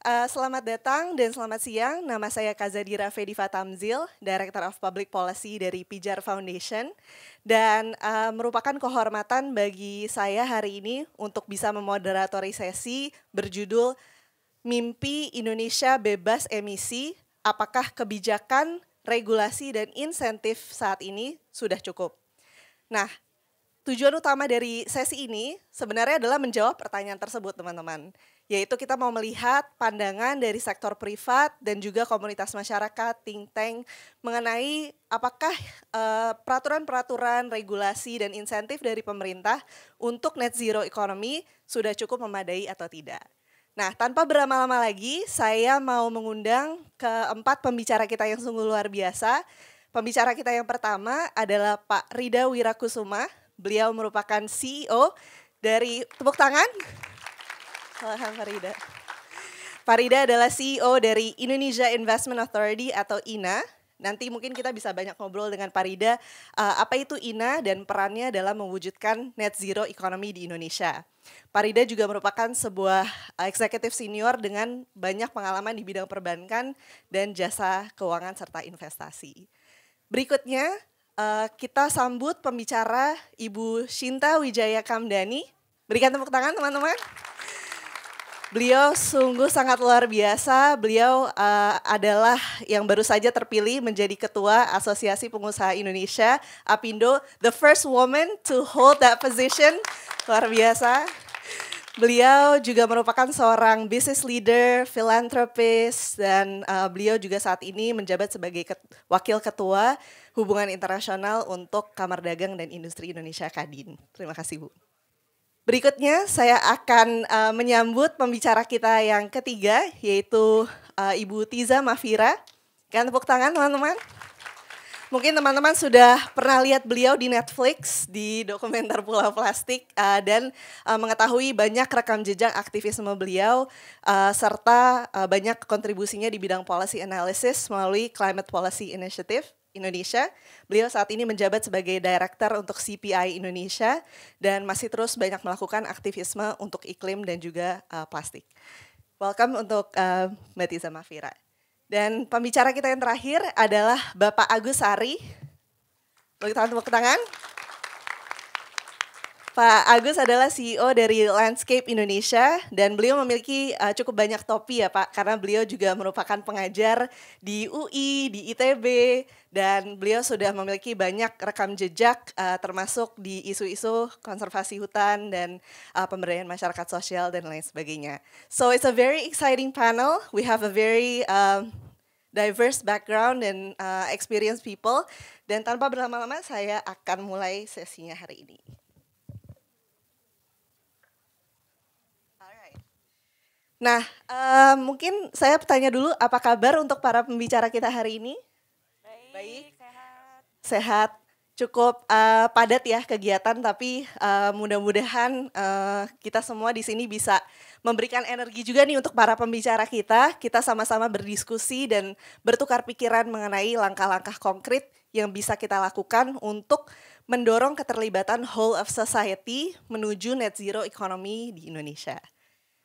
Selamat datang dan selamat siang. Nama saya Kazadira Fediva Tamzil, Director of Public Policy dari Pijar Foundation. Dan merupakan kehormatan bagi saya hari ini untuk bisa memoderatori sesi berjudul Mimpi Indonesia Bebas Emisi, apakah kebijakan, regulasi, dan insentif saat ini sudah cukup? Nah, tujuan utama dari sesi ini sebenarnya adalah menjawab pertanyaan tersebut, teman-teman. Yaitu kita mau melihat pandangan dari sektor privat dan juga komunitas masyarakat, think tank, mengenai apakah peraturan-peraturan, regulasi, dan insentif dari pemerintah untuk net zero economy sudah cukup memadai atau tidak. Nah, tanpa berlama-lama lagi, saya mau mengundang keempat pembicara kita yang sungguh luar biasa. Pembicara kita yang pertama adalah Pak Rida Wirakusuma. Beliau merupakan CEO dari, tepuk tangan. Selamat Pak Rida. Pak Rida adalah CEO dari Indonesia Investment Authority atau INA. Nanti mungkin kita bisa banyak ngobrol dengan Pak Rida, apa itu INA dan perannya dalam mewujudkan net zero economy di Indonesia. Pak Rida juga merupakan sebuah eksekutif senior dengan banyak pengalaman di bidang perbankan dan jasa keuangan serta investasi. Berikutnya kita sambut pembicara Ibu Shinta Wijaya Kamdani. Berikan tepuk tangan teman-teman. Beliau sungguh sangat luar biasa. Beliau adalah yang baru saja terpilih menjadi Ketua Asosiasi Pengusaha Indonesia, APindo, the first woman to hold that position. Luar biasa. Beliau juga merupakan seorang business leader, philanthropist, dan beliau juga saat ini menjabat sebagai Wakil Ketua Hubungan Internasional untuk Kamar Dagang dan Industri Indonesia Kadin. Terima kasih, Bu. Berikutnya saya akan menyambut pembicara kita yang ketiga, yaitu Ibu Tiza Mafira. Kan tepuk tangan teman-teman. Mungkin teman-teman sudah pernah lihat beliau di Netflix, di dokumenter Pulau Plastik, dan mengetahui banyak rekam jejak aktivisme beliau, serta banyak kontribusinya di bidang policy analysis melalui Climate Policy Initiative Indonesia. Beliau saat ini menjabat sebagai Director untuk CPI Indonesia dan masih terus banyak melakukan aktivisme untuk iklim dan juga plastik. Welcome untuk Mbak Tiza Mafira. Dan pembicara kita yang terakhir adalah Bapak Agus Sari. Tepuk tangan. Pak Agus adalah CEO dari Landscape Indonesia dan beliau memiliki cukup banyak topi ya Pak, karena beliau juga merupakan pengajar di UI, di ITB, dan beliau sudah memiliki banyak rekam jejak termasuk di isu-isu konservasi hutan dan pemberdayaan masyarakat sosial dan lain sebagainya. So it's a very exciting panel. We have a very diverse background and experienced people. Dan tanpa berlama-lama saya akan mulai sesinya hari ini. Nah, mungkin saya bertanya dulu, apa kabar untuk para pembicara kita hari ini? Baik. Sehat. Cukup padat ya kegiatan, tapi mudah-mudahan kita semua di sini bisa memberikan energi juga nih untuk para pembicara kita. Kita sama-sama berdiskusi dan bertukar pikiran mengenai langkah-langkah konkret yang bisa kita lakukan untuk mendorong keterlibatan whole of society menuju net zero economy di Indonesia.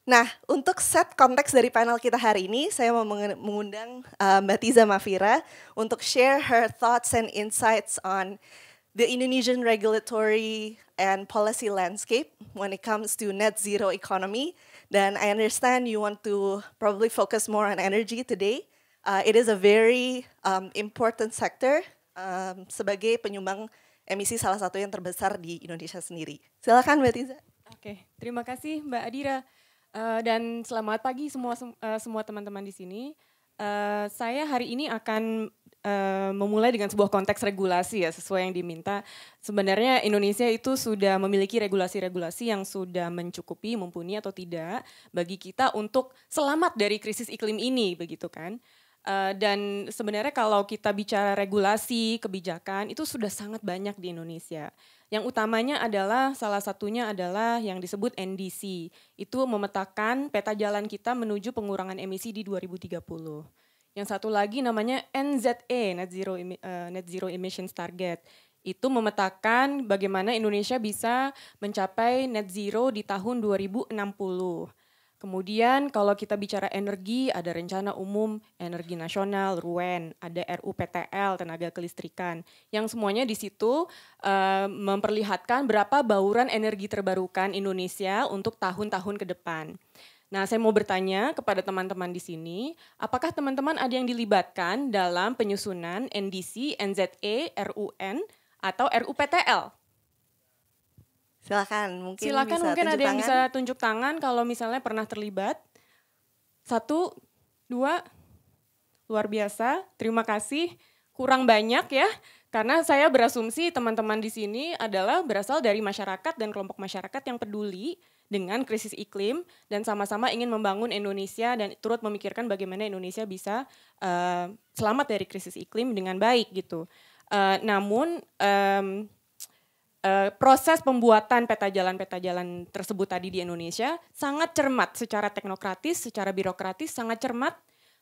Nah, untuk set konteks dari panel kita hari ini, saya mau mengundang Mbak Tiza Mafira untuk share her thoughts and insights on the Indonesian regulatory and policy landscape when it comes to net zero economy. Dan I understand you want to probably focus more on energy today. It is a very important sector sebagai penyumbang emisi salah satu yang terbesar di Indonesia sendiri. Silakan Mbak Tiza. Oke, terima kasih Mbak Adira. Dan selamat pagi semua teman-teman di sini. Saya hari ini akan memulai dengan sebuah konteks regulasi ya, sesuai yang diminta. Sebenarnya Indonesia itu sudah memiliki regulasi-regulasi yang sudah mencukupi, mumpuni atau tidak bagi kita untuk selamat dari krisis iklim ini, begitu kan? Dan sebenarnya kalau kita bicara regulasi, kebijakan itu sudah sangat banyak di Indonesia. Yang utamanya adalah, salah satunya adalah yang disebut NDC. Itu memetakan peta jalan kita menuju pengurangan emisi di 2030. Yang satu lagi namanya NZE, Net Zero Emissions Target. Itu memetakan bagaimana Indonesia bisa mencapai net zero di tahun 2060. Kemudian kalau kita bicara energi, ada Rencana Umum Energi Nasional, RUEN, ada RUPTL, Tenaga Kelistrikan, yang semuanya di situ memperlihatkan berapa bauran energi terbarukan Indonesia untuk tahun-tahun ke depan. Nah, saya mau bertanya kepada teman-teman di sini, apakah teman-teman ada yang dilibatkan dalam penyusunan NDC, NZE, RUN, atau RUPTL? Silakan, mungkin Silakan, bisa mungkin tunjuk ada yang tangan. bisa tunjuk tangan kalau misalnya pernah terlibat. 1, 2, luar biasa, terima kasih. Kurang banyak ya, karena saya berasumsi teman-teman di sini adalah berasal dari masyarakat dan kelompok masyarakat yang peduli dengan krisis iklim dan sama-sama ingin membangun Indonesia dan turut memikirkan bagaimana Indonesia bisa selamat dari krisis iklim dengan baik gitu. Namun proses pembuatan peta jalan tersebut tadi di Indonesia sangat cermat secara teknokratis, secara birokratis, sangat cermat.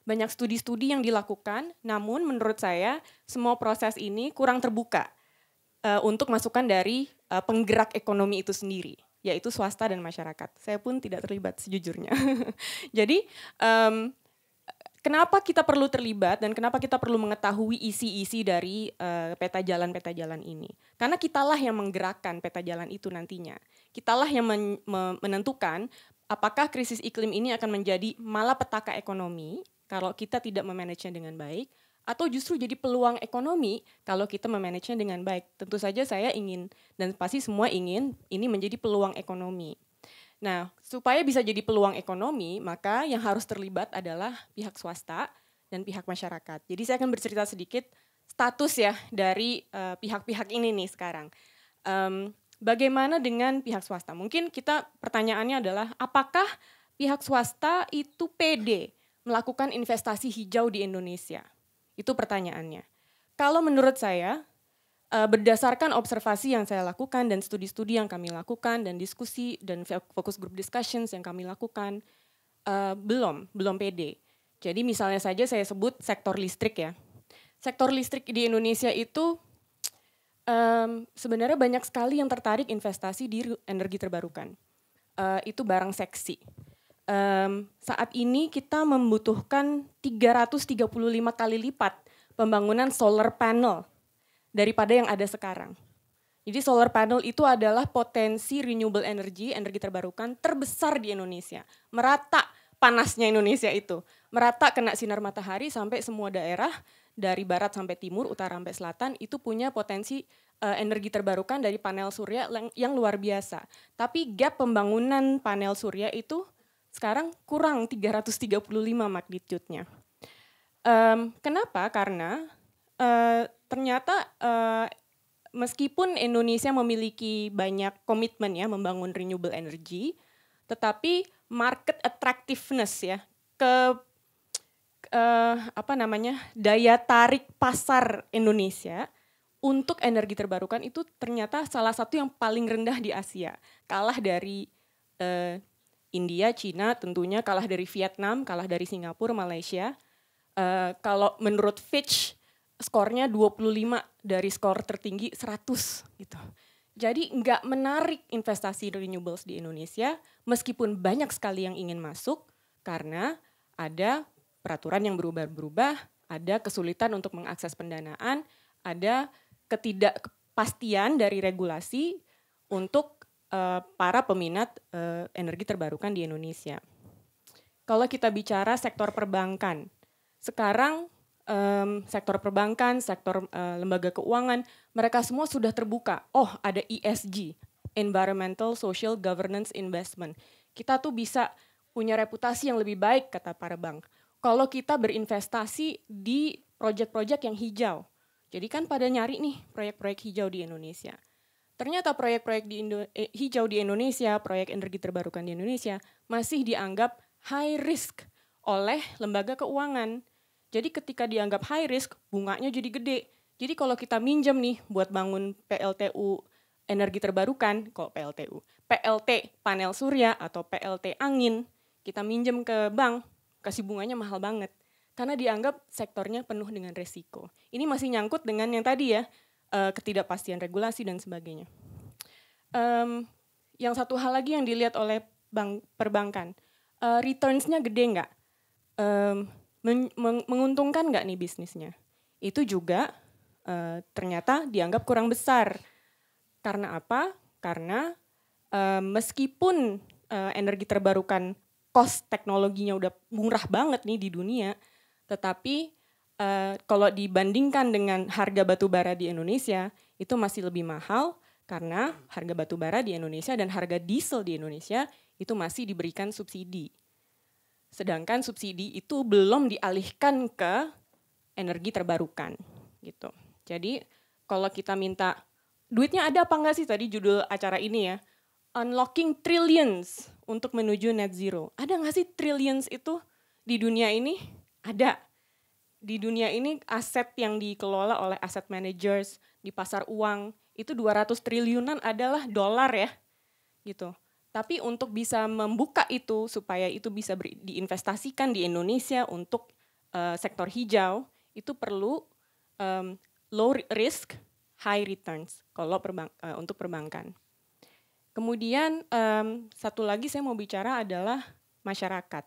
Banyak studi-studi yang dilakukan, namun menurut saya semua proses ini kurang terbuka untuk masukan dari penggerak ekonomi itu sendiri, yaitu swasta dan masyarakat. Saya pun tidak terlibat sejujurnya. Jadi kenapa kita perlu terlibat dan kenapa kita perlu mengetahui isi-isi dari peta jalan ini? Karena kitalah yang menggerakkan peta jalan itu nantinya. Kitalah yang menentukan apakah krisis iklim ini akan menjadi malapetaka ekonomi kalau kita tidak memanagenya dengan baik, atau justru jadi peluang ekonomi kalau kita memanagenya dengan baik. Tentu saja saya ingin, dan pasti semua ingin, ini menjadi peluang ekonomi. Nah, supaya bisa jadi peluang ekonomi, maka yang harus terlibat adalah pihak swasta dan pihak masyarakat. Jadi saya akan bercerita sedikit status ya dari pihak-pihak ini nih sekarang. Bagaimana dengan pihak swasta? Mungkin kita pertanyaannya adalah apakah pihak swasta itu pede melakukan investasi hijau di Indonesia? Itu pertanyaannya. Kalau menurut saya, berdasarkan observasi yang saya lakukan dan studi-studi yang kami lakukan dan diskusi dan focus group discussions yang kami lakukan, belum pede. Jadi misalnya saja saya sebut sektor listrik ya. Sektor listrik di Indonesia itu sebenarnya banyak sekali yang tertarik investasi di energi terbarukan. Itu barang seksi. Saat ini kita membutuhkan 335 kali lipat pembangunan solar panel daripada yang ada sekarang. Jadi solar panel itu adalah potensi renewable energy, energi terbarukan terbesar di Indonesia. Merata panasnya Indonesia itu. Merata kena sinar matahari sampai semua daerah, dari barat sampai timur, utara sampai selatan, itu punya potensi energi terbarukan dari panel surya yang luar biasa. Tapi gap pembangunan panel surya itu sekarang kurang 335 magnitude-nya. Kenapa? Karena ternyata meskipun Indonesia memiliki banyak komitmen ya membangun renewable energy, tetapi market attractiveness ya, daya tarik pasar Indonesia untuk energi terbarukan itu ternyata salah satu yang paling rendah di Asia. Kalah dari India, Cina tentunya, kalah dari Vietnam, kalah dari Singapura, Malaysia. Kalau menurut Fitch, skornya 25 dari skor tertinggi 100 gitu. Jadi nggak menarik investasi renewables di Indonesia meskipun banyak sekali yang ingin masuk karena ada peraturan yang berubah-berubah, ada kesulitan untuk mengakses pendanaan, ada ketidakpastian dari regulasi untuk para peminat energi terbarukan di Indonesia. Kalau kita bicara sektor perbankan, sekarang sektor perbankan, sektor lembaga keuangan, mereka semua sudah terbuka. Oh, ada ESG, Environmental Social Governance Investment. Kita tuh bisa punya reputasi yang lebih baik, kata para bank, kalau kita berinvestasi di proyek-proyek yang hijau. Jadi kan pada nyari nih proyek-proyek hijau di Indonesia. Ternyata proyek-proyek hijau di Indonesia, proyek energi terbarukan di Indonesia masih dianggap high risk oleh lembaga keuangan. Jadi ketika dianggap high risk, bunganya jadi gede. Jadi kalau kita minjem nih buat bangun PLTU energi terbarukan, kok PLT panel surya atau PLT angin, kita minjem ke bank, kasih bunganya mahal banget. Karena dianggap sektornya penuh dengan resiko. Ini masih nyangkut dengan yang tadi ya, ketidakpastian regulasi dan sebagainya. Yang satu hal lagi yang dilihat oleh perbankan, returns-nya gede nggak? Menguntungkan nggak nih bisnisnya? Itu juga ternyata dianggap kurang besar. Karena apa? Karena meskipun energi terbarukan cost teknologinya udah murah banget nih di dunia, tetapi kalau dibandingkan dengan harga batu bara di Indonesia, itu masih lebih mahal karena harga batu bara di Indonesia dan harga diesel di Indonesia itu masih diberikan subsidi. Sedangkan subsidi itu belum dialihkan ke energi terbarukan gitu. Jadi kalau kita minta duitnya ada apa enggak sih, tadi judul acara ini ya, Unlocking Trillions untuk menuju net zero. Ada nggak sih trillions itu di dunia ini? Ada. Di dunia ini aset yang dikelola oleh asset managers di pasar uang itu 200 triliunan adalah dolar ya gitu. Tapi untuk bisa membuka itu supaya itu bisa diinvestasikan di Indonesia untuk sektor hijau itu perlu low risk, high returns kalau untuk perbankan. Kemudian satu lagi saya mau bicara adalah masyarakat.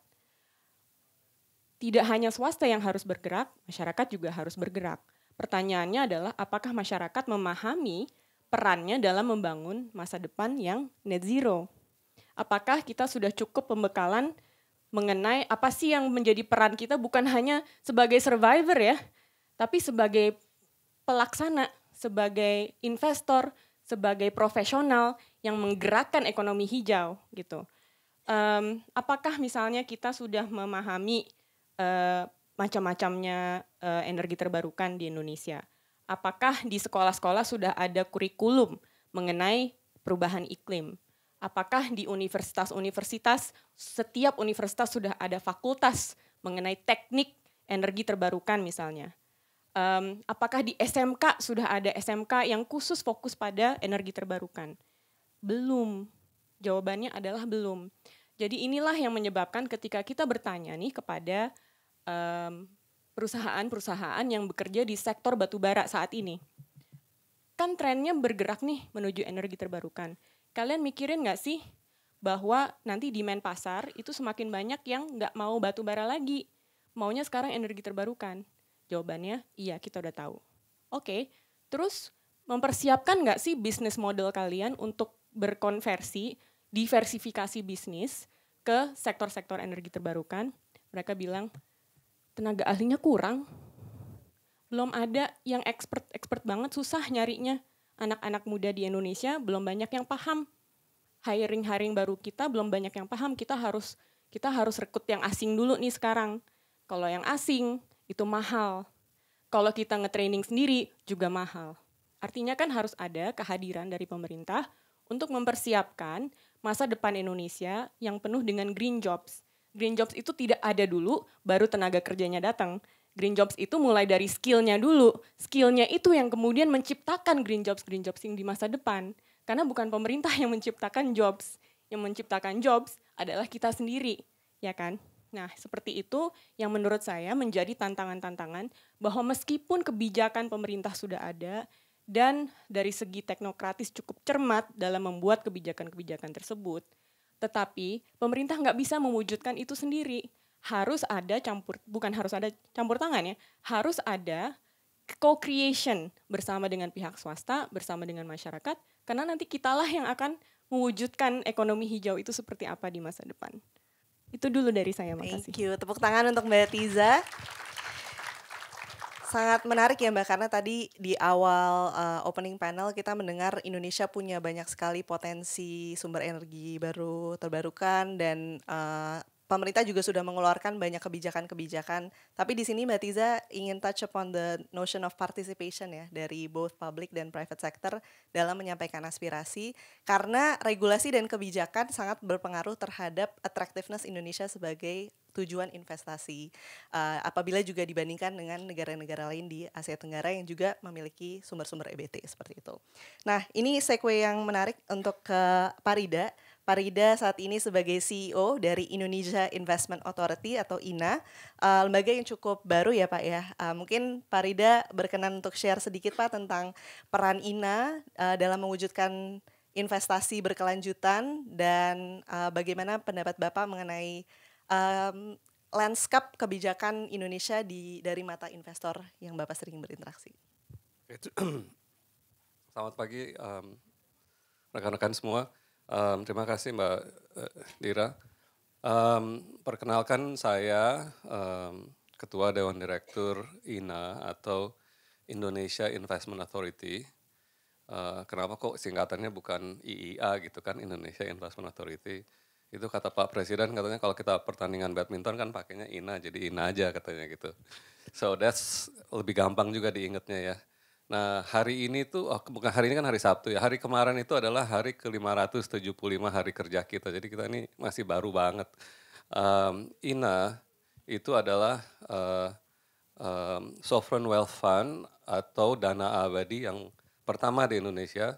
Tidak hanya swasta yang harus bergerak, masyarakat juga harus bergerak. Pertanyaannya adalah apakah masyarakat memahami perannya dalam membangun masa depan yang net zero? Apakah kita sudah cukup pembekalan mengenai apa sih yang menjadi peran kita bukan hanya sebagai survivor ya, tapi sebagai pelaksana, sebagai investor, sebagai profesional yang menggerakkan ekonomi hijau gitu. Apakah misalnya kita sudah memahami macam-macamnya energi terbarukan di Indonesia? Apakah di sekolah-sekolah sudah ada kurikulum mengenai perubahan iklim? Apakah di universitas-universitas, setiap universitas sudah ada fakultas mengenai teknik energi terbarukan misalnya? Apakah di SMK sudah ada SMK yang khusus fokus pada energi terbarukan? Belum. Jawabannya adalah belum. Jadi inilah yang menyebabkan ketika kita bertanya nih kepada perusahaan-perusahaan yang bekerja di sektor batubara saat ini. Kan trennya bergerak nih menuju energi terbarukan. Kalian mikirin nggak sih bahwa nanti demand pasar itu semakin banyak yang nggak mau batu bara lagi, maunya sekarang energi terbarukan? Jawabannya iya, kita udah tahu. Oke, terus mempersiapkan nggak sih bisnis model kalian untuk berkonversi, diversifikasi bisnis ke sektor-sektor energi terbarukan? Mereka bilang tenaga ahlinya kurang, belum ada yang expert banget, susah nyarinya. Anak-anak muda di Indonesia belum banyak yang paham. Hiring baru kita belum banyak yang paham. Kita harus rekrut yang asing dulu nih sekarang. Kalau yang asing itu mahal. Kalau kita nge-training sendiri juga mahal. Artinya kan harus ada kehadiran dari pemerintah untuk mempersiapkan masa depan Indonesia yang penuh dengan green jobs. Green jobs itu tidak ada dulu, baru tenaga kerjanya datang. Green jobs itu mulai dari skill-nya dulu. Skill-nya itu yang kemudian menciptakan green jobs yang di masa depan. Karena bukan pemerintah yang menciptakan jobs. Yang menciptakan jobs adalah kita sendiri, ya kan? Nah, seperti itu yang menurut saya menjadi tantangan-tantangan bahwa meskipun kebijakan pemerintah sudah ada dan dari segi teknokratis cukup cermat dalam membuat kebijakan-kebijakan tersebut, tetapi pemerintah nggak bisa mewujudkan itu sendiri. Harus ada campur tangan ya, harus ada co-creation bersama dengan pihak swasta, bersama dengan masyarakat, karena nanti kitalah yang akan mewujudkan ekonomi hijau itu seperti apa di masa depan. Itu dulu dari saya, makasih. Thank you, tepuk tangan untuk Mbak Tiza. Sangat menarik ya Mbak, karena tadi di awal opening panel kita mendengar Indonesia punya banyak sekali potensi sumber energi baru terbarukan dan pemerintah juga sudah mengeluarkan banyak kebijakan-kebijakan. Tapi di sini Mbak Tiza ingin touch upon the notion of participation ya dari both public dan private sector dalam menyampaikan aspirasi, karena regulasi dan kebijakan sangat berpengaruh terhadap attractiveness Indonesia sebagai tujuan investasi. Apabila juga dibandingkan dengan negara-negara lain di Asia Tenggara yang juga memiliki sumber-sumber EBT seperti itu. Nah, ini segue yang menarik untuk ke Parida. Parida saat ini sebagai CEO dari Indonesia Investment Authority atau INA, lembaga yang cukup baru ya Pak ya. Mungkin Parida berkenan untuk share sedikit Pak tentang peran INA dalam mewujudkan investasi berkelanjutan dan bagaimana pendapat Bapak mengenai landscape kebijakan Indonesia dari mata investor yang Bapak sering berinteraksi. Selamat pagi rekan-rekan semua. Terima kasih Mbak Dira. Perkenalkan saya Ketua Dewan Direktur INA atau Indonesia Investment Authority. Kenapa kok singkatannya bukan IIA gitu kan, Indonesia Investment Authority. Itu kata Pak Presiden, katanya kalau kita pertandingan badminton kan pakainya INA, jadi INA aja katanya gitu. So that's lebih gampang juga diingatnya ya. Nah hari ini tuh, bukan hari ini kan hari Sabtu ya, hari kemarin itu adalah hari ke-575 hari kerja kita, jadi kita ini masih baru banget. INA itu adalah Sovereign Wealth Fund atau dana abadi yang pertama di Indonesia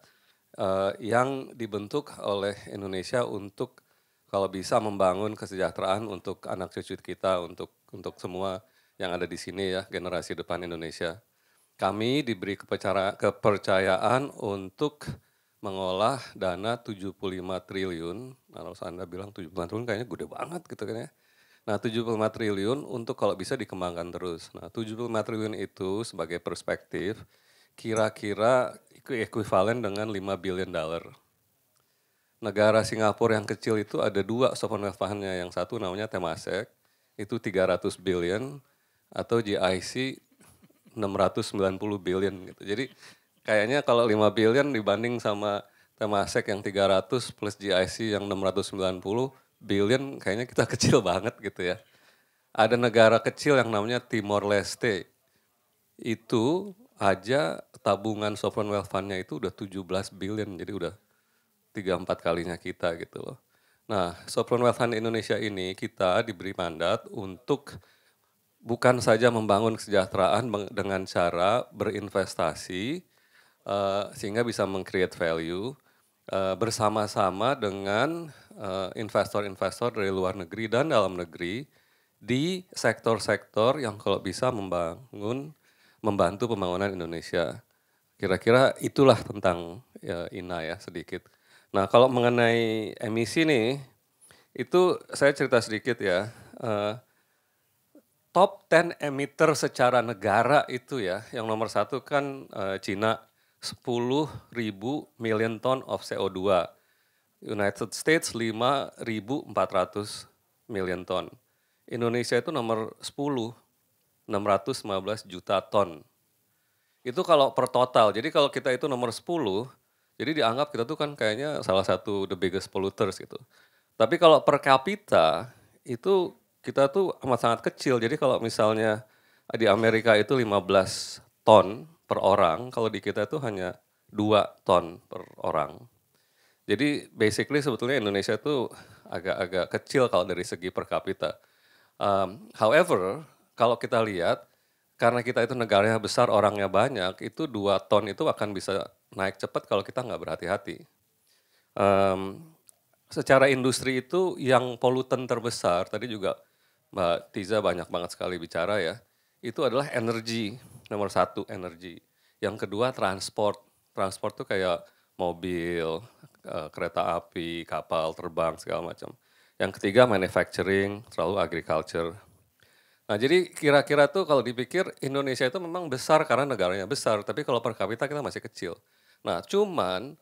yang dibentuk oleh Indonesia untuk kalau bisa membangun kesejahteraan untuk anak cucu kita, untuk semua yang ada di sini ya, generasi depan Indonesia. Kami diberi kepercayaan untuk mengolah dana 75 triliun. Nah, kalau Anda bilang 75 triliun kayaknya gede banget gitu kan ya. Nah 75 triliun untuk kalau bisa dikembangkan terus. Nah 75 triliun itu sebagai perspektif kira-kira ekuivalen dengan 5 billion dollar. Negara Singapura yang kecil itu ada 2 sovereign wealth fund-nya. Yang satu namanya Temasek, itu 300 billion, atau GIC 690 billion gitu. Jadi kayaknya kalau 5 billion dibanding sama Temasek yang 300 plus GIC yang 690 billion, kayaknya kita kecil banget gitu ya. Ada negara kecil yang namanya Timor Leste. Itu aja tabungan sovereign wealth fund-nya itu udah 17 billion, jadi udah 3-4 kalinya kita gitu loh. Nah, sovereign wealth fund Indonesia ini kita diberi mandat untuk bukan saja membangun kesejahteraan dengan cara berinvestasi sehingga bisa meng-create value bersama-sama dengan investor-investor dari luar negeri dan dalam negeri di sektor-sektor yang kalau bisa membantu pembangunan Indonesia. Kira-kira itulah tentang INA ya sedikit. Nah kalau mengenai emisi nih, itu saya cerita sedikit ya. Top 10 emitter secara negara itu ya, yang nomor 1 kan Cina 10.000 million ton of CO2. United States 5.400 million ton. Indonesia itu nomor 10, 615 juta ton. Itu kalau per total, jadi kalau kita itu nomor 10, jadi dianggap kita tuh kan kayaknya salah satu the biggest polluters gitu. Tapi kalau per kapita, itu kita tuh amat sangat kecil. Jadi kalau misalnya di Amerika itu 15 ton per orang, kalau di kita itu hanya 2 ton per orang. Jadi basically sebetulnya Indonesia itu agak-agak kecil kalau dari segi per kapita. However, kalau kita lihat, karena kita itu negaranya besar, orangnya banyak, itu 2 ton itu akan bisa naik cepat kalau kita nggak berhati-hati. Secara industri itu yang polutan terbesar, tadi juga Mbak Tiza banyak banget sekali bicara ya, itu adalah energi, nomor 1 energi. Yang kedua transport, transport tuh kayak mobil, kereta api, kapal terbang segala macam. Yang ketiga manufacturing, selalu agriculture. Nah jadi kira-kira tuh kalau dipikir Indonesia itu memang besar karena negaranya besar, tapi kalau per kapita kita masih kecil. Nah cuman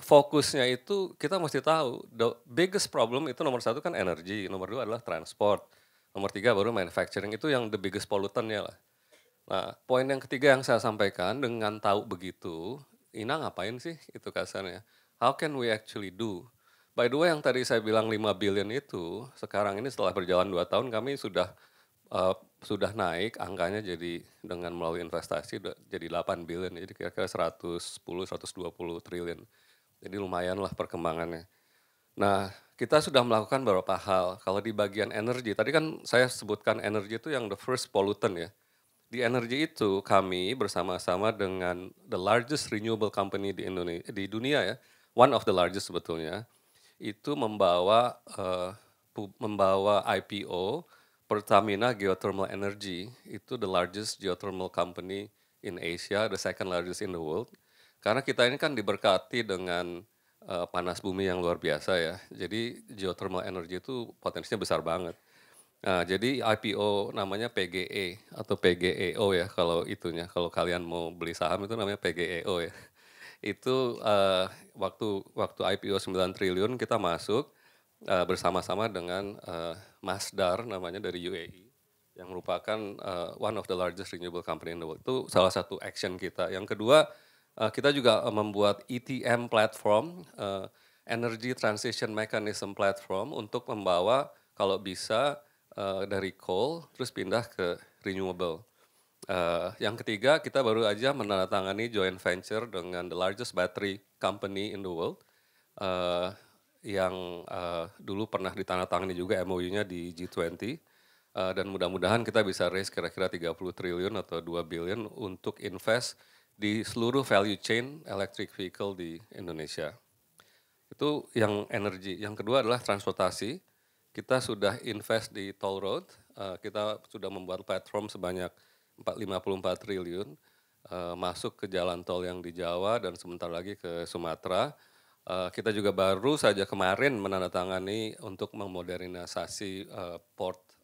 fokusnya itu kita mesti tahu, the biggest problem itu nomor 1 kan energi, nomor 2 adalah transport, nomor 3 baru manufacturing, itu yang the biggest pollutant-nya lah. Nah poin yang ketiga yang saya sampaikan, dengan tahu begitu, Ina ngapain sih itu kasarnya? How can we actually do? By the way yang tadi saya bilang 5 billion itu, sekarang ini setelah berjalan 2 tahun kami sudah naik angkanya jadi dengan melalui investasi jadi 8 billion, jadi kira-kira 110-120 triliun. Jadi lumayan lah perkembangannya. Nah kita sudah melakukan beberapa hal. Kalau di bagian energi, tadi kan saya sebutkan energi itu yang the first pollutant ya. Di energi itu kami bersama-sama dengan the largest renewable company di Indonesia, di dunia ya, one of the largest sebetulnya, itu membawa IPO Pertamina Geothermal Energy, itu the largest geothermal company in Asia, the second largest in the world. Karena kita ini kan diberkati dengan panas bumi yang luar biasa ya. Jadi geothermal energy itu potensinya besar banget. Nah, jadi IPO namanya PGE atau PGEO ya kalau itunya. Kalau kalian mau beli saham itu namanya PGEO ya. Itu waktu IPO 9 triliun kita masuk bersama-sama dengan Masdar namanya dari UAE yang merupakan one of the largest renewable company in the world. Itu salah satu action kita. Yang kedua, kita juga membuat ETM platform, Energy Transition Mechanism Platform untuk membawa kalau bisa dari coal terus pindah ke renewable. Yang ketiga, kita baru aja menandatangani joint venture dengan the largest battery company in the world, yang dulu pernah ditandatangani juga MOU-nya di G20, dan mudah-mudahan kita bisa raise kira-kira 30 triliun atau 2 billion untuk invest di seluruh value chain electric vehicle di Indonesia. Itu yang energi. Yang kedua adalah transportasi. Kita sudah invest di toll road, kita sudah membuat platform sebanyak 54 triliun masuk ke jalan tol yang di Jawa dan sebentar lagi ke Sumatera. Kita juga baru saja kemarin menandatangani untuk memodernisasi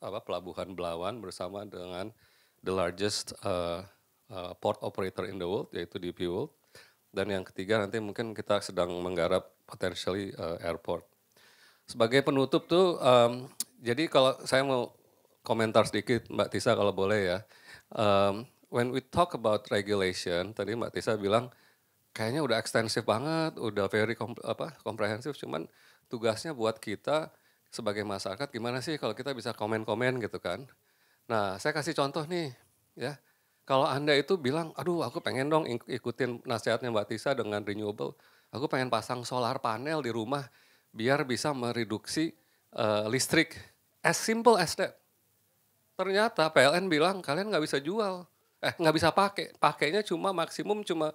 pelabuhan Belawan bersama dengan the largest port operator in the world yaitu DP World. Dan yang ketiga nanti mungkin kita sedang menggarap potentially airport. Sebagai penutup tuh, jadi kalau saya mau komentar sedikit Mbak Tisa kalau boleh ya. When we talk about regulation, tadi Mbak Tisa bilang kayaknya udah ekstensif banget, udah very komprehensif, cuman tugasnya buat kita sebagai masyarakat gimana sih kalau kita bisa komen-komen gitu kan. Nah saya kasih contoh nih ya. Kalau Anda itu bilang, aduh aku pengen dong ikutin nasihatnya Mbak Tisa dengan renewable, aku pengen pasang solar panel di rumah biar bisa mereduksi listrik. As simple as that. Ternyata PLN bilang kalian nggak bisa jual, nggak bisa pakai, pakainya cuma maksimum cuma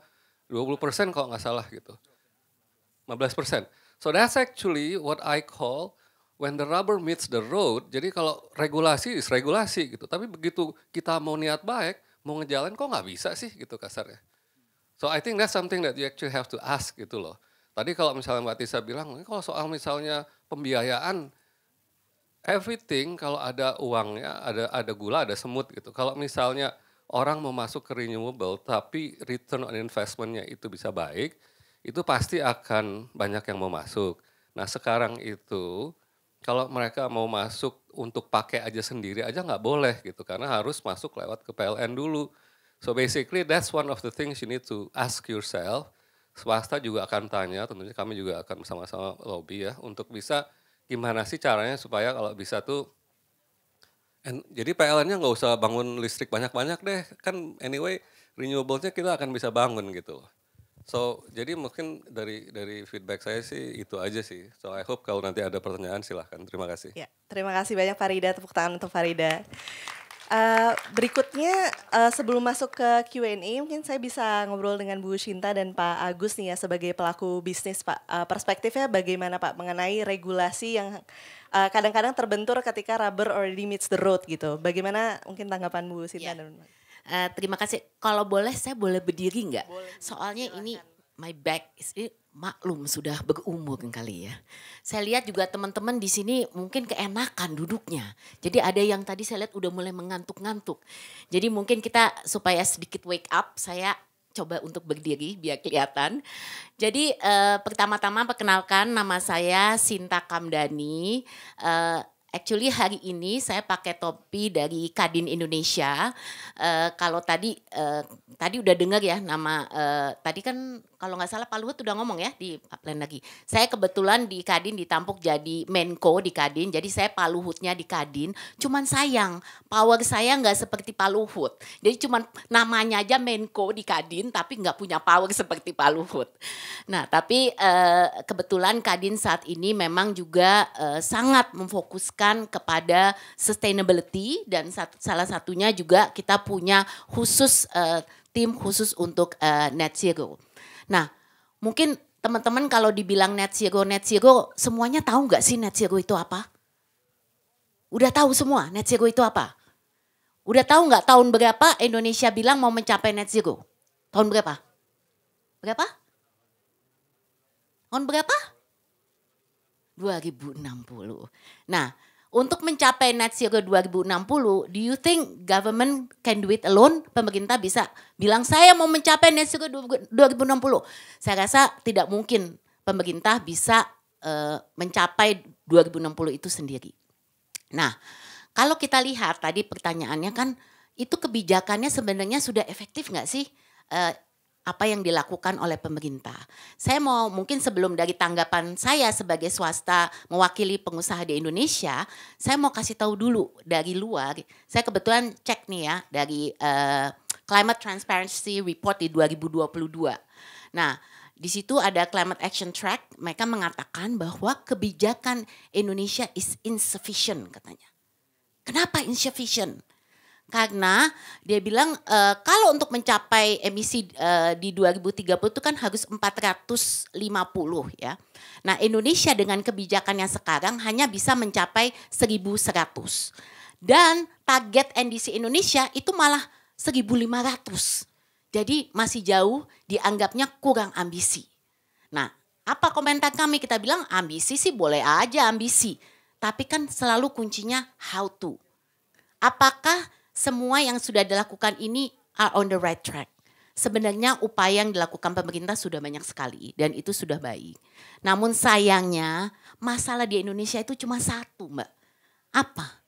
20% kalau nggak salah gitu, 15%. So that's actually what I call when the rubber meets the road. Jadi kalau regulasi is regulasi gitu, tapi begitu kita mau niat baik, mau ngejalan kok nggak bisa sih gitu kasarnya. So I think that's something that you actually have to ask gitu loh. Tadi kalau misalnya Mbak Tisa bilang, kalau soal misalnya pembiayaan, everything kalau ada uangnya, ada gula, ada semut gitu. Kalau misalnya orang mau masuk ke renewable tapi return on investment-nya itu bisa baik, itu pasti akan banyak yang mau masuk. Nah sekarang itu kalau mereka mau masuk untuk pakai aja sendiri aja nggak boleh gitu, karena harus masuk lewat ke PLN dulu. So basically that's one of the things you need to ask yourself. Swasta juga akan tanya, tentunya kami juga akan bersama-sama lobby ya, untuk bisa gimana sih caranya supaya kalau bisa tuh, jadi PLN-nya nggak usah bangun listrik banyak-banyak deh, kan anyway renewable-nya kita akan bisa bangun gitu. So jadi mungkin dari feedback saya sih itu aja sih. So I hope kalau nanti ada pertanyaan silahkan. Terima kasih. Ya, terima kasih banyak Farida, tepuk tangan untuk Farida. Berikutnya sebelum masuk ke Q&A mungkin saya bisa ngobrol dengan Bu Shinta dan Pak Agus nih ya sebagai pelaku bisnis Pak. Perspektifnya bagaimana Pak mengenai regulasi yang kadang-kadang terbentur ketika rubber already meets the road gitu. Bagaimana mungkin tanggapan Bu Shinta dan terima kasih. Kalau boleh saya boleh berdiri nggak? Boleh, Soalnya silakan. ini my back ini maklum sudah berumur kali ya. Saya lihat juga teman-teman di sini mungkin keenakan duduknya. Jadi ada yang tadi saya lihat udah mulai mengantuk-ngantuk. Jadi mungkin kita supaya sedikit wake up, saya coba untuk berdiri biar kelihatan. Jadi pertama-tama perkenalkan, nama saya Sinta Kamdani. Actually hari ini saya pakai topi dari Kadin Indonesia. Kalau tadi udah dengar ya nama, tadi kan kalau nggak salah Pak Luhut udah ngomong ya di plan lagi. Saya kebetulan di Kadin ditampuk jadi Menko di Kadin, jadi saya Pak Luhutnya di Kadin. Cuman sayang, power saya nggak seperti Pak Luhut. Jadi cuman namanya aja Menko di Kadin, tapi nggak punya power seperti Pak Luhut. Nah tapi kebetulan Kadin saat ini memang juga sangat memfokuskan kepada sustainability dan salah satunya juga kita punya khusus tim khusus untuk net zero. Nah mungkin teman-teman kalau dibilang net zero semuanya tahu nggak sih net zero itu apa? Udah tahu semua net zero itu apa? Udah tahu nggak tahun berapa Indonesia bilang mau mencapai net zero? Tahun berapa? Berapa? Tahun berapa? 2060. Nah, untuk mencapai net zero 2060, do you think government can do it alone? Pemerintah bisa bilang saya mau mencapai net zero 2060. Saya rasa tidak mungkin pemerintah bisa mencapai 2060 itu sendiri. Nah, kalau kita lihat tadi pertanyaannya kan, itu kebijakannya sebenarnya sudah efektif nggak sih? Apa yang dilakukan oleh pemerintah. Saya mau mungkin sebelum dari tanggapan saya sebagai swasta mewakili pengusaha di Indonesia, saya mau kasih tahu dulu dari luar. Saya kebetulan cek nih ya dari Climate Transparency Report di 2022. Nah, di situ ada Climate Action Track, mereka mengatakan bahwa kebijakan Indonesia is insufficient katanya. Kenapa insufficient? Karena dia bilang kalau untuk mencapai emisi di 2030 itu kan harus 450 ya. Nah, Indonesia dengan kebijakannya sekarang hanya bisa mencapai 1.100. Dan target NDC Indonesia itu malah 1.500. Jadi masih jauh, dianggapnya kurang ambisi. Nah, apa komentar kami? Kita bilang ambisi sih boleh aja ambisi. Tapi kan selalu kuncinya how to. Apakah semua yang sudah dilakukan ini are on the right track? Sebenarnya upaya yang dilakukan pemerintah sudah banyak sekali dan itu sudah baik. Namun sayangnya masalah di Indonesia itu cuma satu, Mbak. Apa?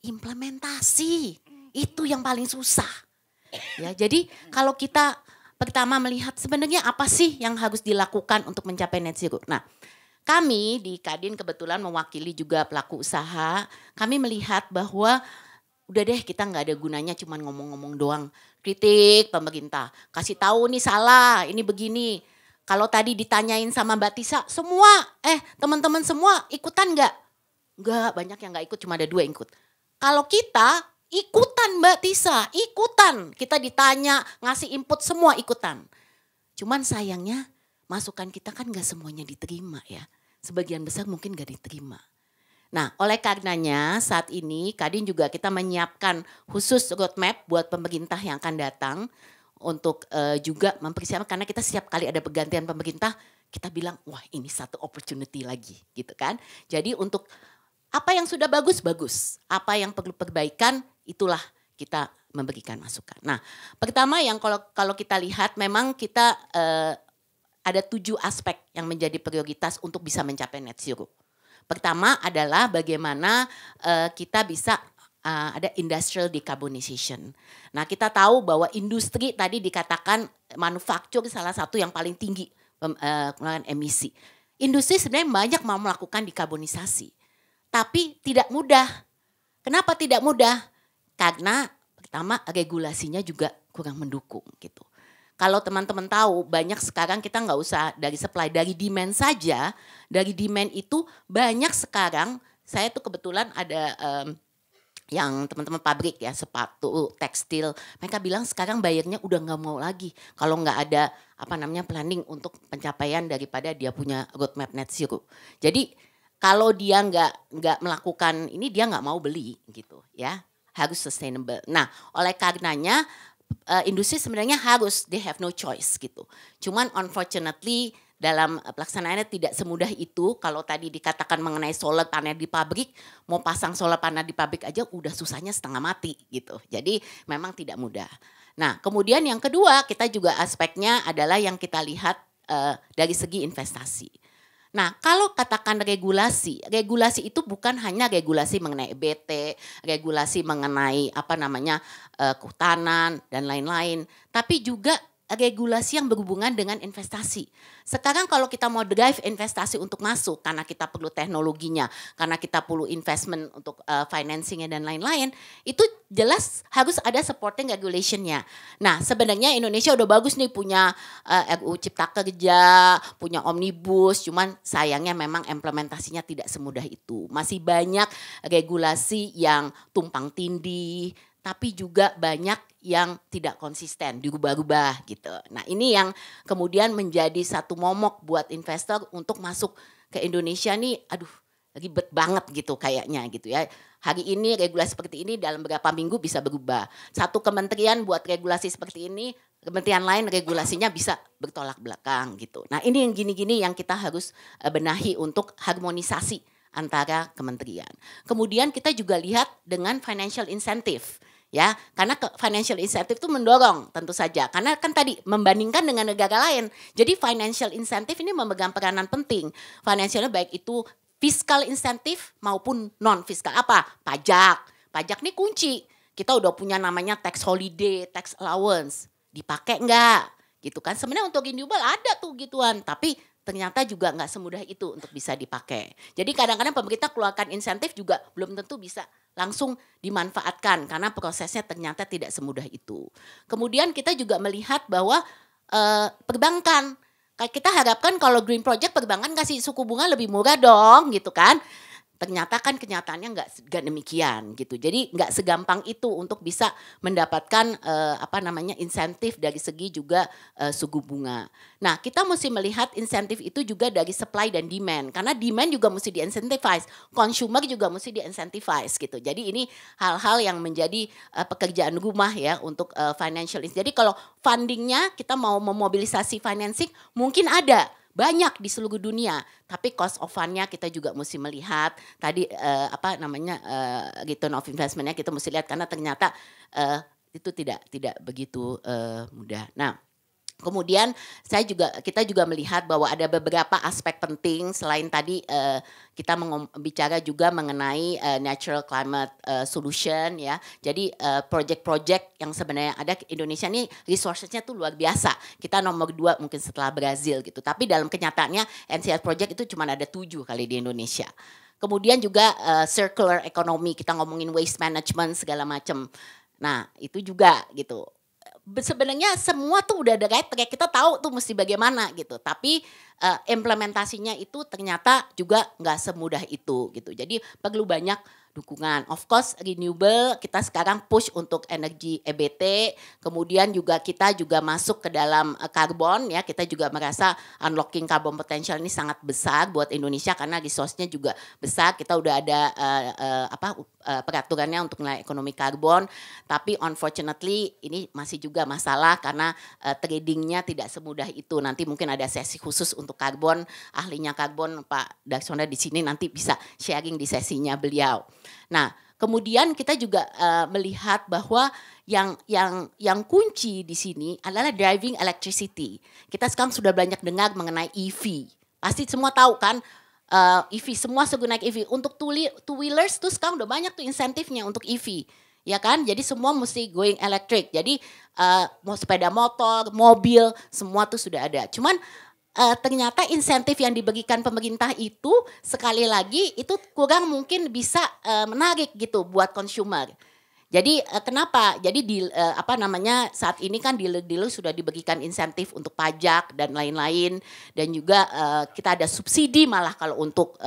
Implementasi. Itu yang paling susah. Ya, jadi kalau kita pertama melihat sebenarnya apa sih yang harus dilakukan untuk mencapai net zero. Nah, kami di Kadin kebetulan mewakili juga pelaku usaha. Kami melihat bahwa udah deh kita nggak ada gunanya cuman ngomong-ngomong doang. Kritik pemerintah, kasih tahu nih salah, ini begini. Kalau tadi ditanyain sama Mbak Tisa, semua teman-teman semua ikutan nggak? Nggak, banyak yang nggak ikut, cuma ada 2 yang ikut. Kalau kita ikutan Mbak Tisa, ikutan. Kita ditanya, ngasih input semua ikutan. Cuman sayangnya masukan kita kan nggak semuanya diterima ya. Sebagian besar mungkin nggak diterima. Nah, oleh karenanya saat ini Kadin juga kita menyiapkan khusus roadmap buat pemerintah yang akan datang untuk juga mempersiapkan, karena kita setiap kali ada pergantian pemerintah kita bilang wah ini satu opportunity lagi gitu kan. Jadi untuk apa yang sudah bagus, apa yang perlu perbaikan itulah kita memberikan masukan. Nah, pertama yang kalau kita lihat memang kita ada 7 aspek yang menjadi prioritas untuk bisa mencapai net zero. Pertama adalah bagaimana kita bisa ada industrial decarbonization. Nah, kita tahu bahwa industri tadi dikatakan manufaktur salah satu yang paling tinggi pengeluaran emisi. Industri sebenarnya banyak mau melakukan dekarbonisasi, tapi tidak mudah. Kenapa tidak mudah? Karena pertama regulasinya juga kurang mendukung gitu. Kalau teman-teman tahu banyak sekarang kita nggak usah dari supply, dari demand saja. Dari demand itu banyak sekarang, saya tuh kebetulan ada yang teman-teman pabrik ya, sepatu, tekstil. Mereka bilang sekarang bayarnya udah nggak mau lagi kalau nggak ada planning untuk pencapaian daripada dia punya roadmap net zero. Jadi kalau dia nggak melakukan ini dia nggak mau beli gitu ya, harus sustainable. Nah, oleh karenanya industri sebenarnya harus, they have no choice gitu. Cuman unfortunately dalam pelaksanaannya tidak semudah itu. Kalau tadi dikatakan mengenai solar panel di pabrik, mau pasang solar panel di pabrik aja udah susahnya setengah mati gitu. Jadi memang tidak mudah. Nah, kemudian yang kedua kita juga aspeknya adalah yang kita lihat dari segi investasi. Nah, kalau katakan regulasi itu bukan hanya regulasi mengenai EBT, regulasi mengenai kehutanan dan lain-lain, tapi juga regulasi yang berhubungan dengan investasi. Sekarang kalau kita mau drive investasi untuk masuk, karena kita perlu teknologinya, karena kita perlu investment untuk financingnya dan lain-lain, itu jelas harus ada supporting regulationnya. Nah, sebenarnya Indonesia udah bagus nih punya RUU Cipta Kerja, punya Omnibus, cuman sayangnya memang implementasinya tidak semudah itu. Masih banyak regulasi yang tumpang tindih, tapi juga banyak yang tidak konsisten, dirubah-rubah gitu. Nah, ini yang kemudian menjadi satu momok buat investor untuk masuk ke Indonesia nih, aduh ribet banget gitu kayaknya gitu ya. Hari ini regulasi seperti ini dalam beberapa minggu bisa berubah. Satu kementerian buat regulasi seperti ini kementerian lain regulasinya bisa bertolak belakang gitu. Nah ini yang gini-gini yang kita harus benahi untuk harmonisasi antara kementerian. Kemudian kita juga lihat dengan financial incentive. Ya, karena financial incentive itu mendorong tentu saja. Karena kan tadi membandingkan dengan negara lain. Jadi financial incentive ini memegang peranan penting. Financialnya baik itu fiscal incentive maupun non fiskal. Apa? Pajak. Pajak ini kunci. Kita udah punya namanya tax holiday, tax allowance. Dipakai enggak? Gitu kan. Sebenarnya untuk renewable ada tuh gituan. Tapi ternyata juga nggak semudah itu untuk bisa dipakai. Jadi kadang-kadang pemerintah keluarkan insentif juga belum tentu bisa langsung dimanfaatkan karena prosesnya ternyata tidak semudah itu. Kemudian kita juga melihat bahwa perbankan, kita harapkan kalau green project perbankan kasih suku bunga lebih murah dong gitu kan. Ternyata kan kenyataannya nggak demikian gitu. Jadi nggak segampang itu untuk bisa mendapatkan insentif dari segi juga suku bunga. Nah kita mesti melihat insentif itu juga dari supply dan demand. Karena demand juga mesti di-incentivize, consumer juga mesti di-incentivize gitu. Jadi ini hal-hal yang menjadi pekerjaan rumah ya untuk financial. Jadi kalau fundingnya kita mau memobilisasi financing mungkin ada. Banyak di seluruh dunia, tapi cost of fund-nya kita juga mesti melihat. Tadi return of investment-nya kita mesti lihat karena ternyata itu tidak begitu mudah. Nah, kemudian kita juga melihat bahwa ada beberapa aspek penting selain tadi kita bicara juga mengenai natural climate solution ya. Jadi project-project yang sebenarnya ada Indonesia ini resources-nya tuh luar biasa. Kita nomor 2 mungkin setelah Brazil gitu. Tapi dalam kenyataannya NCR project itu cuma ada 7 kali di Indonesia. Kemudian juga circular economy, kita ngomongin waste management segala macam. Nah, itu juga gitu. Sebenarnya semua tuh udah ada kayak kita tahu tuh mesti bagaimana gitu, tapi implementasinya itu ternyata juga nggak semudah itu gitu. Jadi perlu banyak dukungan. Of course renewable kita sekarang push untuk energi EBT, kemudian juga kita juga masuk ke dalam karbon ya, kita juga merasa unlocking carbon potential ini sangat besar buat Indonesia karena resource-nya juga besar. Kita udah ada peraturannya untuk nilai ekonomi karbon, tapi unfortunately ini masih juga masalah karena tradingnya tidak semudah itu. Nanti mungkin ada sesi khusus untuk karbon, ahlinya karbon Pak Daksona di sini nanti bisa sharing di sesinya beliau. Nah, kemudian kita juga melihat bahwa yang kunci di sini adalah driving electricity. Kita sekarang sudah banyak dengar mengenai EV. Pasti semua tahu kan EV, semua sudah naik EV. Untuk two wheelers tuh sekarang udah banyak tuh insentifnya untuk EV. Ya kan? Jadi semua mesti going electric. Jadi mau sepeda motor, mobil, semua tuh sudah ada. Cuman ternyata insentif yang diberikan pemerintah itu sekali lagi itu kurang mungkin bisa menarik gitu buat consumer. Jadi kenapa? Jadi saat ini kan dealer sudah diberikan insentif untuk pajak dan lain-lain, dan juga kita ada subsidi malah kalau untuk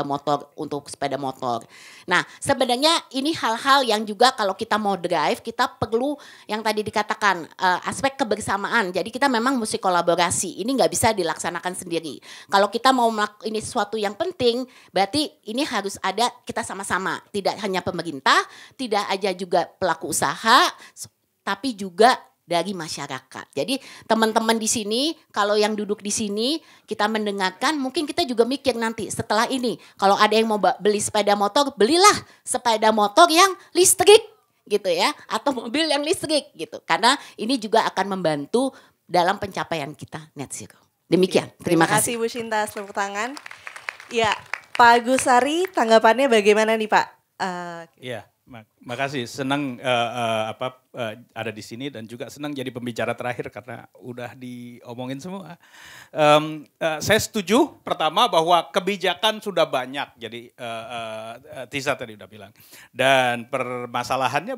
motor, untuk sepeda motor. Nah, sebenarnya ini hal-hal yang juga kalau kita mau drive kita perlu yang tadi dikatakan aspek kebersamaan. Jadi kita memang mesti kolaborasi. Ini nggak bisa dilaksanakan sendiri. Kalau kita mau ini sesuatu yang penting, berarti ini harus ada kita sama-sama. Tidak hanya pemerintah, tidak aja juga pelaku usaha, tapi juga dari masyarakat. Jadi teman-teman di sini, kalau yang duduk di sini, kita mendengarkan, mungkin kita juga mikir nanti setelah ini, kalau ada yang mau beli sepeda motor, belilah sepeda motor yang listrik gitu ya, atau mobil yang listrik gitu. Karena ini juga akan membantu dalam pencapaian kita net zero. Demikian, terima kasih. Bu Shinta, tepuk tangan. Ya, Pak Gusari, tanggapannya bagaimana nih Pak? Iya, makasih. Senang ada di sini dan juga senang jadi pembicara terakhir karena udah diomongin semua. Saya setuju pertama bahwa kebijakan sudah banyak. Jadi Tisa tadi udah bilang. Dan permasalahannya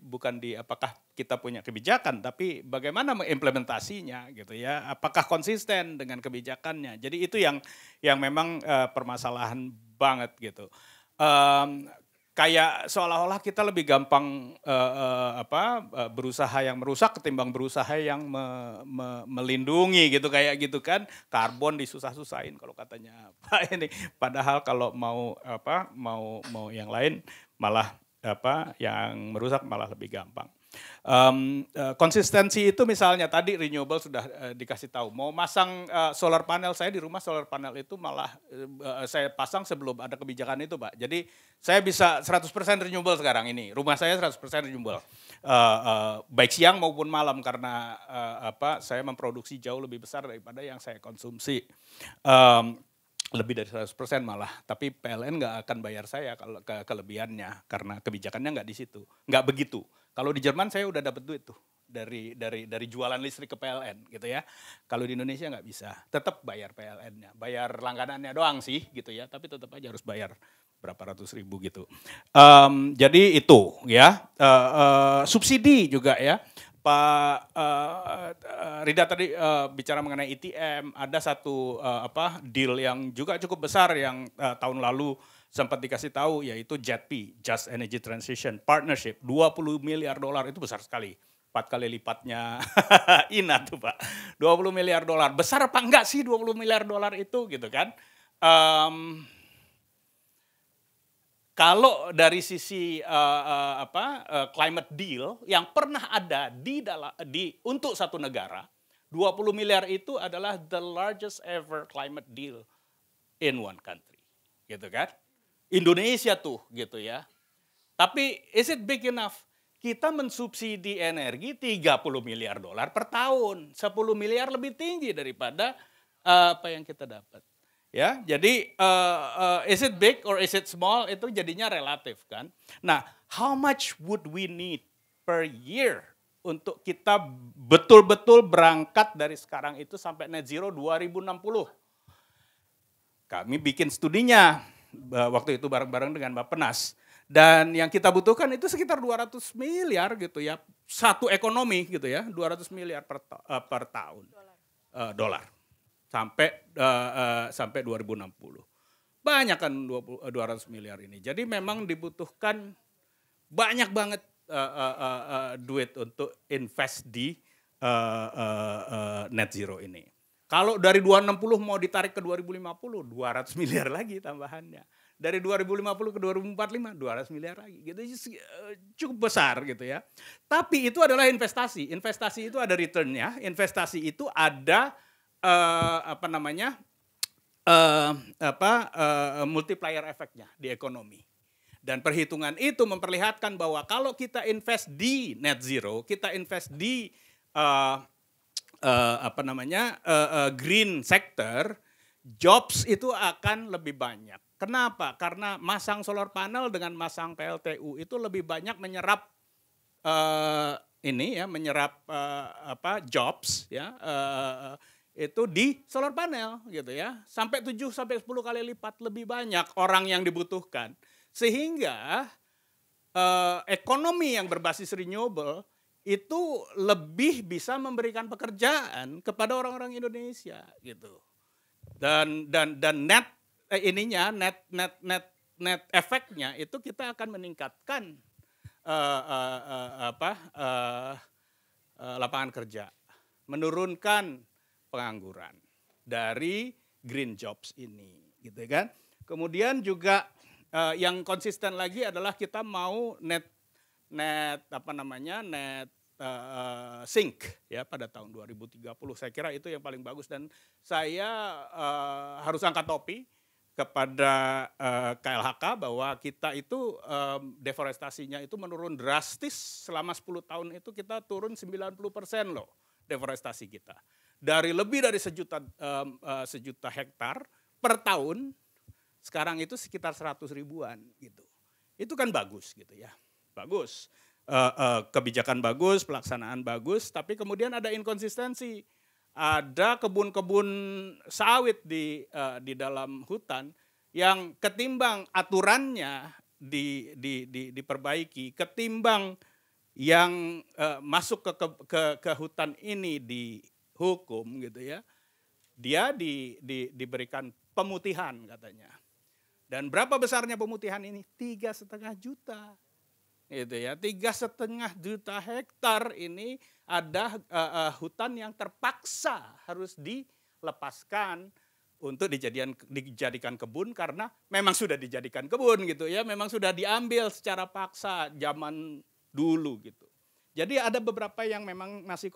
bukan di apakah kita punya kebijakan, tapi bagaimana mengimplementasinya gitu ya. Apakah konsisten dengan kebijakannya. Jadi itu yang memang permasalahan banget gitu. Kayak seolah-olah kita lebih gampang berusaha yang merusak ketimbang berusaha yang melindungi gitu, kayak gitu kan. Karbon disusah-susahin kalau katanya Pak ini. Padahal kalau mau yang lain malah yang merusak malah lebih gampang. Konsistensi itu misalnya tadi renewable sudah dikasih tahu. Mau masang solar panel, saya di rumah solar panel itu malah saya pasang sebelum ada kebijakan itu, Pak. Jadi saya bisa 100% renewable sekarang ini. Rumah saya 100% renewable. Baik siang maupun malam karena saya memproduksi jauh lebih besar daripada yang saya konsumsi. Lebih dari 100% malah, tapi PLN nggak akan bayar saya kalau kelebihannya karena kebijakannya nggak di situ, nggak begitu. Kalau di Jerman saya udah dapat duit tuh dari jualan listrik ke PLN gitu ya. Kalau di Indonesia nggak bisa, tetap bayar PLN-nya, bayar langganannya doang sih gitu ya, tapi tetap aja harus bayar berapa ratus ribu gitu. Jadi itu ya, subsidi juga ya. Pak Rida tadi bicara mengenai ETM, ada satu deal yang juga cukup besar yang tahun lalu sempat dikasih tahu, yaitu JETP, Just Energy Transition Partnership, $20 miliar itu besar sekali. 4 kali lipatnya INA tuh Pak, $20 miliar. Besar apa enggak sih $20 miliar itu gitu kan? Kalau dari sisi climate deal yang pernah ada untuk satu negara, 20 miliar itu adalah the largest ever climate deal in one country. Gitu kan? Indonesia tuh gitu ya. Tapi is it big enough? Kita mensubsidi energi $30 miliar per tahun. 10 miliar lebih tinggi daripada apa yang kita dapat. Ya, jadi is it big or is it small itu jadinya relatif kan. Nah, how much would we need per year untuk kita betul-betul berangkat dari sekarang itu sampai net zero 2060? Kami bikin studinya waktu itu bareng-bareng dengan Bappenas. Dan yang kita butuhkan itu sekitar 200 miliar gitu ya. Satu ekonomi gitu ya, 200 miliar per tahun. Dolar. Sampai 2060. Banyak kan 200 miliar ini. Jadi memang dibutuhkan banyak banget duit untuk invest di net zero ini. Kalau dari 260 mau ditarik ke 2050, 200 miliar lagi tambahannya. Dari 2050 ke 2045, 200 miliar lagi. Gitu cukup besar gitu ya. Tapi itu adalah investasi. Investasi itu ada return-nya. Investasi itu ada multiplier efeknya di ekonomi. Dan perhitungan itu memperlihatkan bahwa kalau kita invest di net zero, kita invest di green sector, jobs itu akan lebih banyak. Kenapa? Karena masang solar panel dengan masang PLTU itu lebih banyak menyerap jobs ya. Itu di solar panel gitu ya. Sampai 7-10 kali lipat lebih banyak orang yang dibutuhkan. Sehingga ekonomi yang berbasis renewable itu lebih bisa memberikan pekerjaan kepada orang-orang Indonesia gitu. Dan net efeknya itu kita akan meningkatkan lapangan kerja, menurunkan pengangguran dari green jobs ini, gitu kan. Kemudian juga yang konsisten lagi adalah kita mau net sink ya pada tahun 2030. Saya kira itu yang paling bagus dan saya harus angkat topi kepada KLHK bahwa kita itu deforestasinya itu menurun drastis selama 10 tahun itu kita turun 90% loh deforestasi kita. Dari lebih dari sejuta hektar per tahun, sekarang itu sekitar 100 ribuan gitu. Itu kan bagus gitu ya, bagus. Kebijakan bagus, pelaksanaan bagus, tapi kemudian ada inkonsistensi. Ada kebun-kebun sawit di dalam hutan yang ketimbang aturannya diperbaiki, ketimbang yang masuk ke hutan ini dihukum gitu ya, dia diberikan pemutihan katanya. Dan berapa besarnya pemutihan ini? 3,5 juta. Gitu ya, 3,5 juta hektar ini ada hutan yang terpaksa harus dilepaskan untuk dijadikan kebun karena memang sudah dijadikan kebun gitu ya, memang sudah diambil secara paksa zaman dulu gitu. Jadi ada beberapa yang memang masih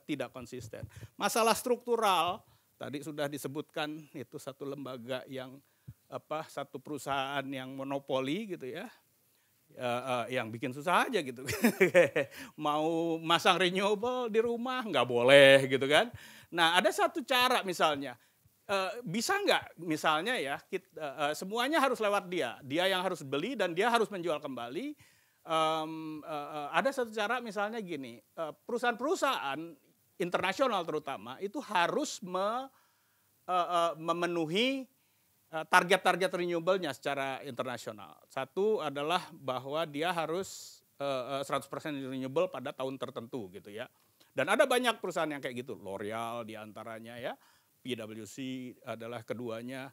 tidak konsisten. Masalah struktural tadi sudah disebutkan, itu satu lembaga yang satu perusahaan yang monopoli gitu ya. Yang bikin susah aja gitu. Mau masang renewable di rumah nggak boleh gitu kan. Nah, ada satu cara misalnya, bisa nggak misalnya ya semuanya harus lewat dia yang harus beli dan dia harus menjual kembali. Ada satu cara misalnya gini, perusahaan-perusahaan internasional terutama itu harus memenuhi target-target renewable-nya secara internasional. Satu adalah bahwa dia harus 100% renewable pada tahun tertentu gitu ya. Dan ada banyak perusahaan yang kayak gitu, L'Oreal diantaranya ya, PwC adalah keduanya,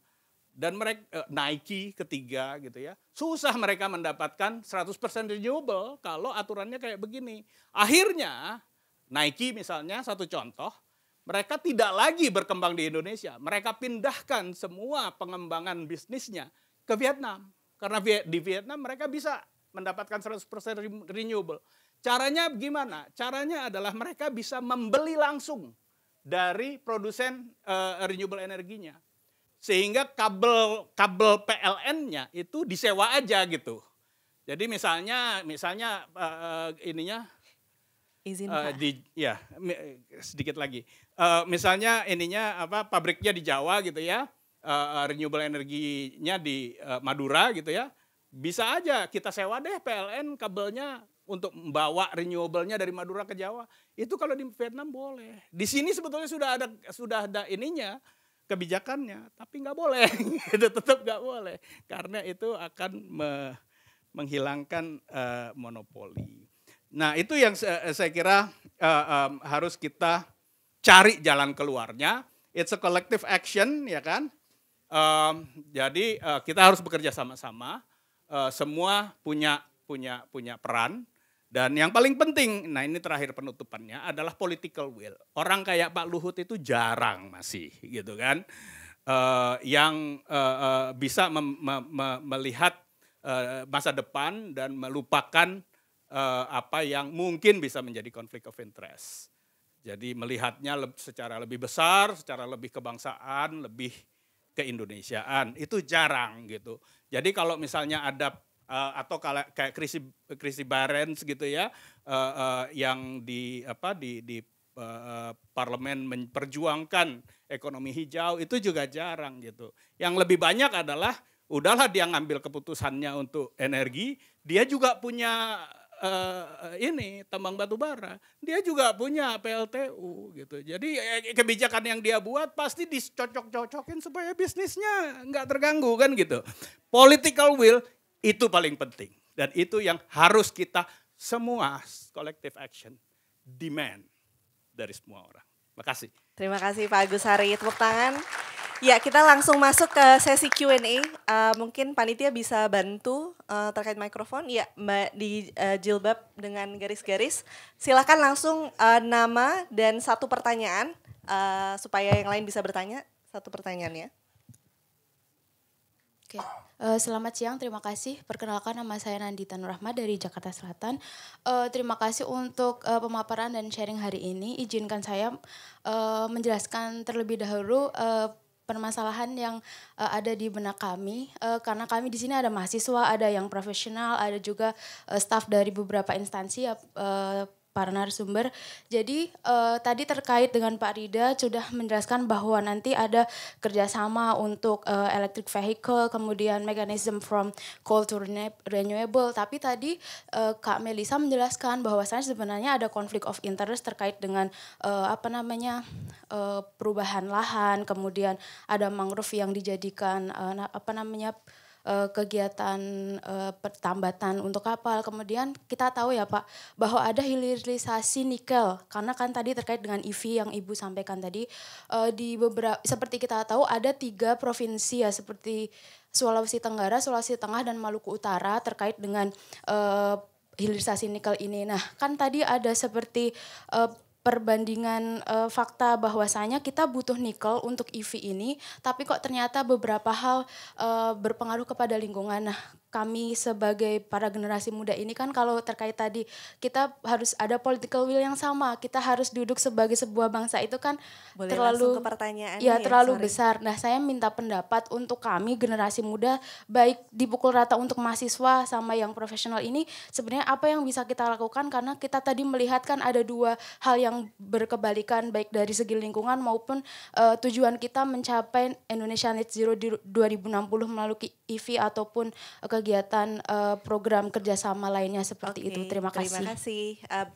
dan mereka Nike ketiga gitu ya. Susah mereka mendapatkan 100% renewable kalau aturannya kayak begini. Akhirnya Nike misalnya satu contoh, mereka tidak lagi berkembang di Indonesia. Mereka pindahkan semua pengembangan bisnisnya ke Vietnam. Karena di Vietnam mereka bisa mendapatkan 100% renewable. Caranya gimana? Caranya adalah mereka bisa membeli langsung dari produsen renewable energinya. Sehingga kabel PLN-nya itu disewa aja gitu. Jadi misalnya ininya izin sedikit lagi. Misalnya ininya pabriknya di Jawa gitu ya. Renewable energinya di Madura gitu ya. Bisa aja kita sewa deh PLN kabelnya untuk membawa renewable-nya dari Madura ke Jawa. Itu kalau di Vietnam boleh. Di sini sebetulnya sudah ada ininya, kebijakannya, tapi nggak boleh. Itu tetap nggak boleh karena itu akan menghilangkan monopoli. Nah, itu yang saya kira harus kita cari jalan keluarnya. It's a collective action, ya kan? Jadi kita harus bekerja sama-sama. Semua punya peran. Dan yang paling penting, nah ini terakhir penutupannya, adalah political will. Orang kayak Pak Luhut itu jarang masih, gitu kan, yang bisa melihat masa depan dan melupakan apa yang mungkin bisa menjadi konflik of interest. Jadi melihatnya secara lebih besar, secara lebih kebangsaan, lebih keindonesiaan, itu jarang gitu. Jadi kalau misalnya ada atau kayak Chrissy Barents gitu ya, yang di parlemen memperjuangkan ekonomi hijau, itu juga jarang gitu. Yang lebih banyak adalah udahlah dia ngambil keputusannya untuk energi, dia juga punya tambang batu bara, dia juga punya PLTU gitu. Jadi kebijakan yang dia buat pasti dicocok-cocokin supaya bisnisnya nggak terganggu kan gitu. Political will itu paling penting, dan itu yang harus kita semua collective action demand dari semua orang. Makasih. Terima kasih Pak Agus Hari, tepuk tangan. Ya, kita langsung masuk ke sesi Q&A. Mungkin panitia bisa bantu terkait mikrofon. Ya, Mbak di jilbab dengan garis-garis. Silakan langsung nama dan satu pertanyaan supaya yang lain bisa bertanya. Satu pertanyaan ya. Oke. Selamat siang, terima kasih. Perkenalkan, nama saya Nandita Nurrahma dari Jakarta Selatan. Terima kasih untuk pemaparan dan sharing hari ini. Izinkan saya menjelaskan terlebih dahulu permasalahan yang ada di benak kami, karena kami di sini ada mahasiswa, ada yang profesional, ada juga staf dari beberapa instansi, para narasumber. Jadi tadi terkait dengan Pak Rida sudah menjelaskan bahwa nanti ada kerjasama untuk electric vehicle, kemudian mechanism from coal to renewable. Tapi tadi Kak Melisa menjelaskan bahwasannya sebenarnya ada konflik of interest terkait dengan perubahan lahan, kemudian ada mangrove yang dijadikan kegiatan pertambatan untuk kapal. Kemudian kita tahu ya Pak, bahwa ada hilirisasi nikel, karena kan tadi terkait dengan EV yang Ibu sampaikan tadi, di beberapa, seperti kita tahu ada 3 provinsi ya, seperti Sulawesi Tenggara, Sulawesi Tengah, dan Maluku Utara terkait dengan hilirisasi nikel ini. Nah kan tadi ada seperti perbandingan fakta bahwasanya kita butuh nikel untuk EV ini, tapi kok ternyata beberapa hal berpengaruh kepada lingkungan. Nah, kami sebagai para generasi muda ini kan kalau terkait tadi kita harus ada political will yang sama, kita harus duduk sebagai sebuah bangsa itu kan Boleh terlalu langsung ke pertanyaannya ya terlalu sorry. besar. Nah, saya minta pendapat untuk kami generasi muda baik dipukul rata untuk mahasiswa sama yang profesional ini sebenarnya apa yang bisa kita lakukan karena kita tadi melihat kan ada dua hal yang berkebalikan baik dari segi lingkungan maupun tujuan kita mencapai Indonesia Net Zero di 2060 melalui EV ataupun kegiatan program kerjasama lainnya seperti itu. Terima kasih. Terima kasih.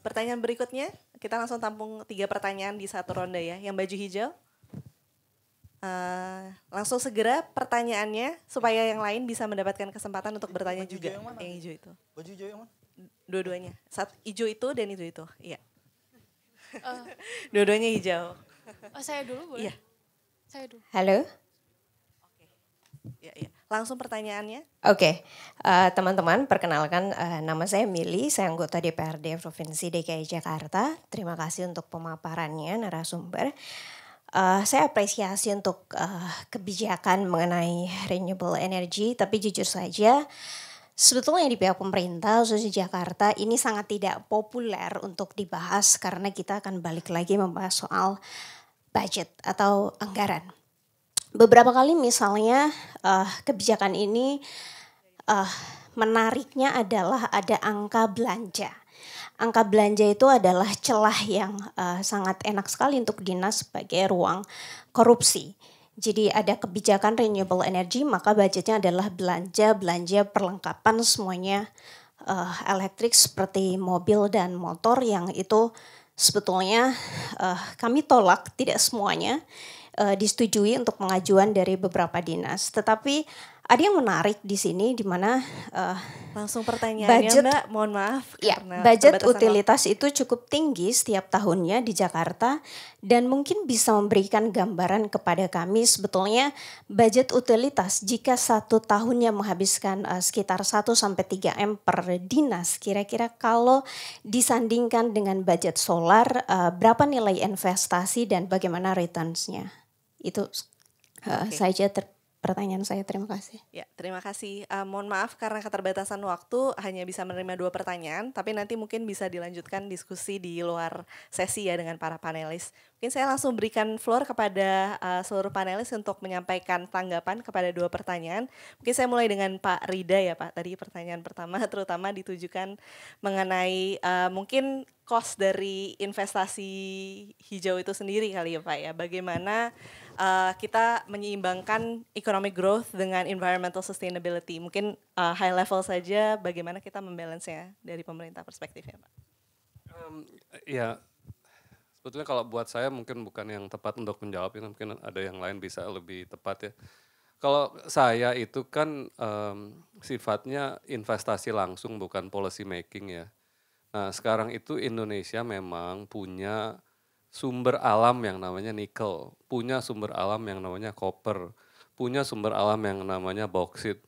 Pertanyaan berikutnya, kita langsung tampung 3 pertanyaan di satu ronde ya. Yang baju hijau, langsung segera pertanyaannya supaya yang lain bisa mendapatkan kesempatan untuk bertanya baju juga. hijau yang mana? Yang hijau itu, Baju hijau yang mana? dua-duanya. Hijau itu dan itu, iya. Dua-duanya hijau. Oh, saya dulu boleh? Iya. Saya dulu. Halo, Ya. Langsung pertanyaannya. oke. Teman-teman, perkenalkan nama saya Mili, saya anggota DPRD Provinsi DKI Jakarta. Terima kasih untuk pemaparannya, narasumber. Saya apresiasi untuk kebijakan mengenai renewable energy, tapi jujur saja, sebetulnya di pihak pemerintah, khususnya Jakarta, ini sangat tidak populer untuk dibahas karena kita akan balik lagi membahas soal budget atau anggaran. Beberapa kali misalnya kebijakan ini menariknya adalah ada angka belanja. Angka belanja itu adalah celah yang sangat enak sekali untuk dinas sebagai ruang korupsi. Jadi ada kebijakan renewable energy maka budgetnya adalah belanja perlengkapan semuanya elektrik seperti mobil dan motor yang itu sebetulnya kami tolak tidak semuanya. Disetujui untuk pengajuan dari beberapa dinas. Tetapi ada yang menarik di sini di mana Langsung pertanyaannya budget, Mbak, mohon maaf. ya, karena budget keterbatasan utilitas itu cukup tinggi setiap tahunnya di Jakarta dan mungkin bisa memberikan gambaran kepada kami sebetulnya budget utilitas jika satu tahunnya menghabiskan sekitar 1-3 M per dinas. Kira-kira kalau disandingkan dengan budget solar, berapa nilai investasi dan bagaimana returns-nya? Itu saja pertanyaan saya, terima kasih. Ya, terima kasih. Mohon maaf karena keterbatasan waktu hanya bisa menerima 2 pertanyaan, tapi nanti mungkin bisa dilanjutkan diskusi di luar sesi ya dengan para panelis. Mungkin saya langsung berikan floor kepada seluruh panelis untuk menyampaikan tanggapan kepada 2 pertanyaan. Mungkin saya mulai dengan Pak Rida ya Pak. Tadi pertanyaan pertama terutama ditujukan mengenai mungkin cost dari investasi hijau itu sendiri kali ya Pak ya. Bagaimana kita menyeimbangkan economic growth dengan environmental sustainability. Mungkin high level saja bagaimana kita membalance-nya dari pemerintah perspektifnya Pak. Ya, sebetulnya kalau buat saya mungkin bukan yang tepat untuk menjawab ini, mungkin ada yang lain bisa lebih tepat ya. Kalau saya itu kan sifatnya investasi langsung bukan policy making ya. Nah sekarang itu Indonesia memang punya sumber alam yang namanya nikel, punya sumber alam yang namanya koper, punya sumber alam yang namanya boksit,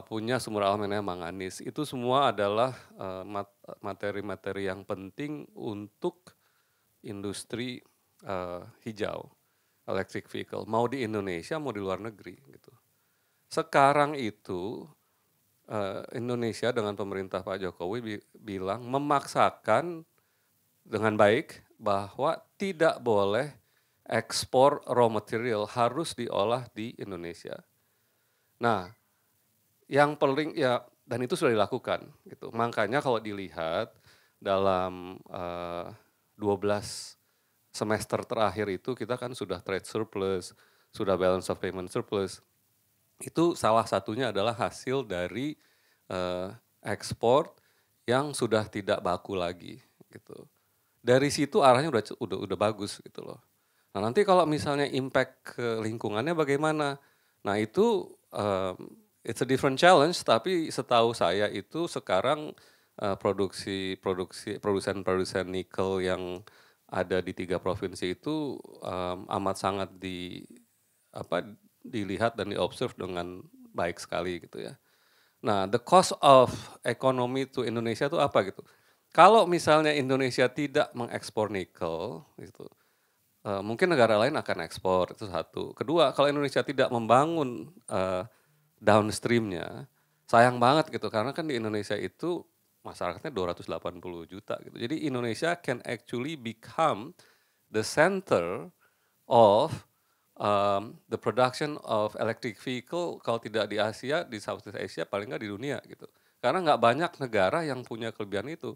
punya sumber alam yang namanya manganis. Itu semua adalah materi-materi yang penting untuk industri hijau, electric vehicle, mau di Indonesia mau di luar negeri gitu. Sekarang itu Indonesia dengan pemerintah Pak Jokowi bilang memaksakan dengan baik bahwa tidak boleh ekspor raw material, harus diolah di Indonesia. Nah, yang paling ya dan itu sudah dilakukan gitu. Makanya kalau dilihat dalam 12 semester terakhir itu kita kan sudah trade surplus, sudah balance of payment surplus. Itu salah satunya adalah hasil dari ekspor yang sudah tidak baku lagi gitu. Dari situ arahnya udah bagus gitu loh. Nah nanti kalau misalnya impact ke lingkungannya bagaimana? Nah itu it's a different challenge, tapi setahu saya itu sekarang produsen nikel yang ada di 3 provinsi itu amat sangat dilihat dan diobserve dengan baik sekali gitu ya. Nah the cost of economy to Indonesia itu apa gitu? kalau misalnya Indonesia tidak mengekspor nikel, gitu, mungkin negara lain akan ekspor, itu satu. Kedua, kalau Indonesia tidak membangun downstreamnya, sayang banget gitu, karena kan di Indonesia itu masyarakatnya 280 juta gitu. Jadi Indonesia can actually become the center of the production of electric vehicle, kalau tidak di Asia, di Southeast Asia, paling nggak di dunia gitu. Karena nggak banyak negara yang punya kelebihan itu.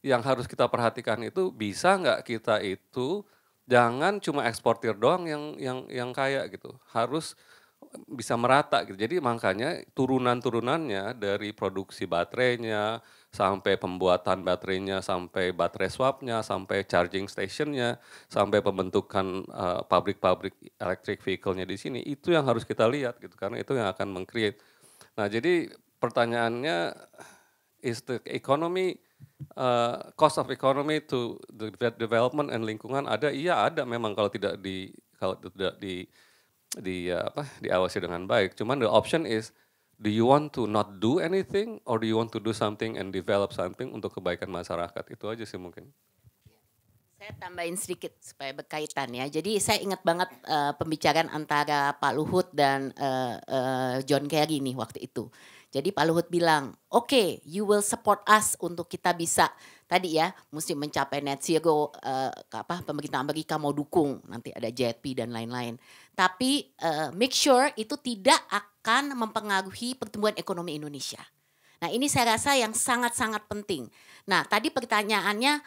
Yang harus kita perhatikan itu, bisa nggak kita itu jangan cuma eksportir doang yang kaya gitu, harus bisa merata gitu. Jadi makanya turunan-turunannya dari produksi baterainya, sampai pembuatan baterainya, sampai baterai swapnya, sampai charging stationnya, sampai pembentukan pabrik-pabrik electric vehicle-nya di sini, itu yang harus kita lihat gitu, karena itu yang akan meng-create. Nah jadi pertanyaannya, is the economy, cost of economy to the development and lingkungan ada? Iya ada memang, kalau tidak diawasi dengan baik. Cuman the option is, do you want to not do anything or do you want to do something and develop something untuk kebaikan masyarakat? Itu aja sih mungkin. Saya tambahin sedikit supaya berkaitan ya. Jadi saya ingat banget pembicaraan antara Pak Luhut dan John Kerry nih waktu itu. Jadi Pak Luhut bilang, oke, you will support us untuk kita bisa tadi ya, mesti mencapai net zero, pemerintah Amerika mau dukung, nanti ada JETP dan lain-lain. Tapi make sure itu tidak akan mempengaruhi pertumbuhan ekonomi Indonesia. Nah ini saya rasa yang sangat-sangat penting. Nah tadi pertanyaannya,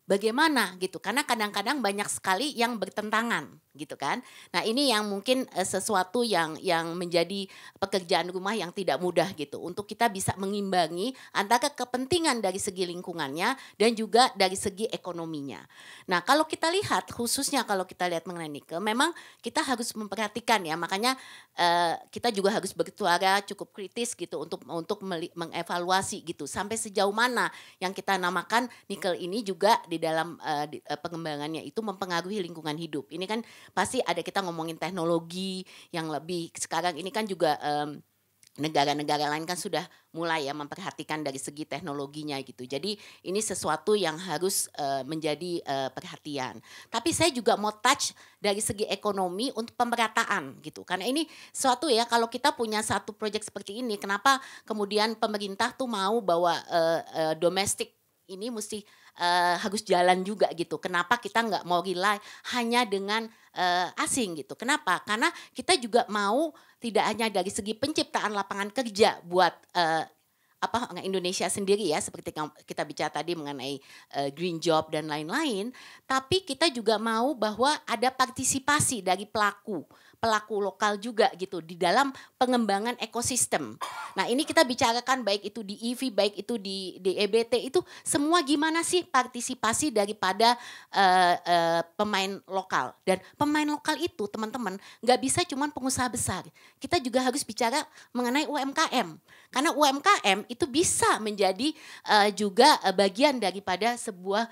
bagaimana gitu, karena kadang-kadang banyak sekali yang bertentangan gitu kan. Nah ini yang mungkin sesuatu yang menjadi pekerjaan rumah yang tidak mudah gitu, untuk kita bisa mengimbangi antara kepentingan dari segi lingkungannya dan juga dari segi ekonominya. Nah kalau kita lihat, khususnya kalau kita lihat mengenai nikel, memang kita harus memperhatikan ya, makanya kita juga harus bersuara cukup kritis gitu untuk mengevaluasi gitu, sampai sejauh mana yang kita namakan nikel ini juga di dalam pengembangannya itu mempengaruhi lingkungan hidup. Ini kan pasti ada, kita ngomongin teknologi yang lebih, sekarang ini kan juga negara-negara lain kan sudah mulai ya memperhatikan dari segi teknologinya gitu. Jadi ini sesuatu yang harus menjadi perhatian. Tapi saya juga mau touch dari segi ekonomi untuk pemerataan gitu. Karena ini suatu ya, kalau kita punya satu proyek seperti ini, kenapa kemudian pemerintah tuh mau bahwa domestik ini mesti harus jalan juga gitu. Kenapa kita nggak mau rely hanya dengan asing gitu. Kenapa? Karena kita juga mau tidak hanya dari segi penciptaan lapangan kerja buat Indonesia sendiri ya, seperti kita bicara tadi mengenai green job dan lain-lain, tapi kita juga mau bahwa ada partisipasi dari pelaku lokal juga gitu di dalam pengembangan ekosistem. Nah ini kita bicarakan baik itu di EV, baik itu di EBT, itu semua gimana sih partisipasi daripada pemain lokal. Dan pemain lokal itu teman-teman nggak bisa cuma pengusaha besar. Kita juga harus bicara mengenai UMKM. Karena UMKM itu bisa menjadi juga bagian daripada sebuah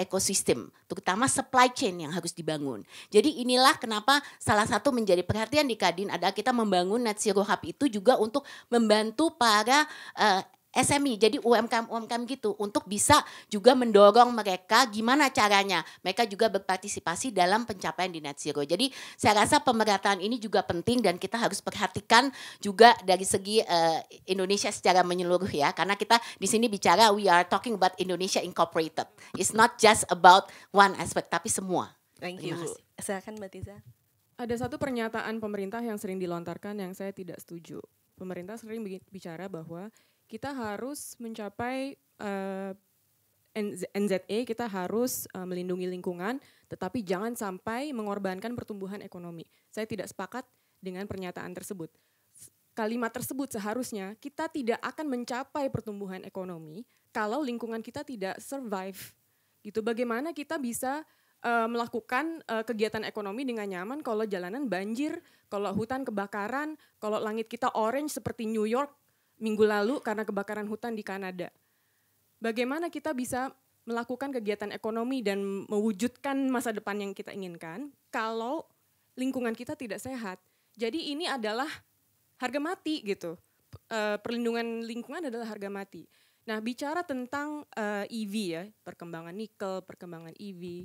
ekosistem, terutama supply chain yang harus dibangun. Jadi inilah kenapa salah satu menjadi perhatian di Kadin adalah kita membangun Net Zero Hub itu juga untuk membantu para SME, jadi UMKM gitu, untuk bisa juga mendorong mereka gimana caranya mereka juga berpartisipasi dalam pencapaian di net zero. Jadi saya rasa pemerataan ini juga penting dan kita harus perhatikan juga dari segi Indonesia secara menyeluruh ya, karena kita di sini bicara we are talking about Indonesia Incorporated. It's not just about one aspect tapi semua. Thank you. Silakan Mbak Tiza. Ada satu pernyataan pemerintah yang sering dilontarkan yang saya tidak setuju. Pemerintah sering bicara bahwa kita harus mencapai NZE, kita harus melindungi lingkungan, tetapi jangan sampai mengorbankan pertumbuhan ekonomi. Saya tidak sepakat dengan pernyataan tersebut. Kalimat tersebut seharusnya kita tidak akan mencapai pertumbuhan ekonomi kalau lingkungan kita tidak survive. Gitu. Bagaimana kita bisa melakukan kegiatan ekonomi dengan nyaman kalau jalanan banjir, kalau hutan kebakaran, kalau langit kita orange seperti New York minggu lalu karena kebakaran hutan di Kanada. Bagaimana kita bisa melakukan kegiatan ekonomi dan mewujudkan masa depan yang kita inginkan kalau lingkungan kita tidak sehat. Jadi ini adalah harga mati gitu. Perlindungan lingkungan adalah harga mati. Nah, bicara tentang EV ya, perkembangan nikel, perkembangan EV,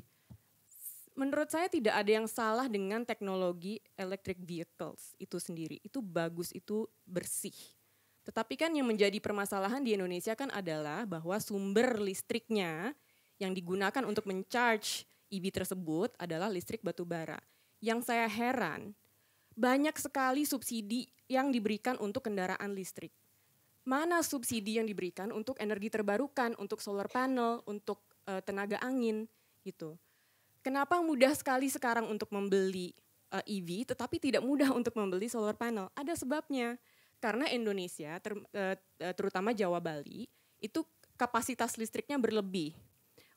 menurut saya tidak ada yang salah dengan teknologi electric vehicles itu sendiri. Itu bagus, itu bersih. Tetapi kan yang menjadi permasalahan di Indonesia kan adalah bahwa sumber listriknya yang digunakan untuk mencharge EV tersebut adalah listrik batu bara. Yang saya heran, banyak sekali subsidi yang diberikan untuk kendaraan listrik. Mana subsidi yang diberikan untuk energi terbarukan, untuk solar panel, untuk tenaga angin gitu. Kenapa mudah sekali sekarang untuk membeli EV tetapi tidak mudah untuk membeli solar panel? Ada sebabnya. Karena Indonesia, terutama Jawa Bali, itu kapasitas listriknya berlebih.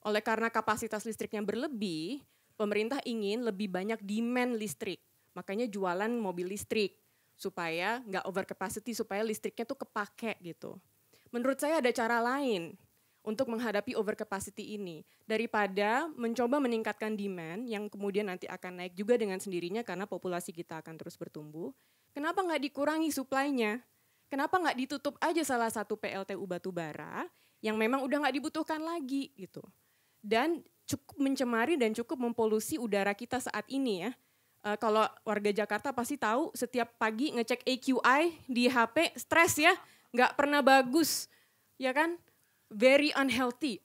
Oleh karena kapasitas listriknya berlebih, pemerintah ingin lebih banyak demand listrik. Makanya jualan mobil listrik. Supaya nggak over capacity, supaya listriknya tuh kepake gitu. Menurut saya ada cara lain untuk menghadapi over capacity ini. Daripada mencoba meningkatkan demand yang kemudian nanti akan naik juga dengan sendirinya karena populasi kita akan terus bertumbuh. Kenapa nggak dikurangi supply-nya? Kenapa nggak ditutup aja salah satu PLTU batubara yang memang udah nggak dibutuhkan lagi gitu. Dan cukup mencemari dan cukup mempolusi udara kita saat ini ya. Kalau warga Jakarta pasti tahu setiap pagi ngecek AQI di HP stres ya, nggak pernah bagus, ya kan? Very unhealthy,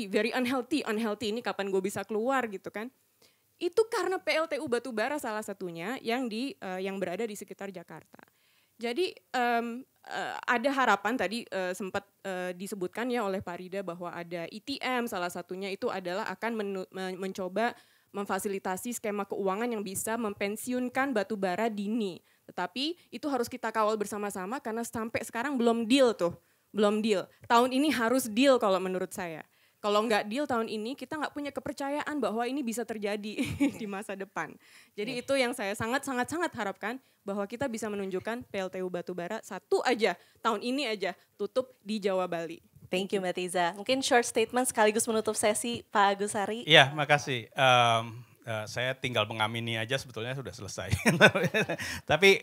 very unhealthy. Ini kapan gue bisa keluar gitu kan? Itu karena PLTU batubara salah satunya yang berada di sekitar Jakarta. Jadi ada harapan tadi sempat disebutkan ya oleh Pak Rida bahwa ada ITM salah satunya itu adalah akan mencoba memfasilitasi skema keuangan yang bisa mempensiunkan batubara dini. Tetapi itu harus kita kawal bersama-sama karena sampai sekarang belum deal tuh. Belum deal. Tahun ini harus deal kalau menurut saya. Kalau nggak deal tahun ini kita nggak punya kepercayaan bahwa ini bisa terjadi di masa depan. Jadi itu yang saya sangat harapkan bahwa kita bisa menunjukkan PLTU batubara satu aja tahun ini aja tutup di Jawa Bali. Thank you Mbak Tiza. Mungkin short statement sekaligus menutup sesi Pak Agus Hari. Iya, makasih. Saya tinggal mengamini aja sebetulnya sudah selesai. Tapi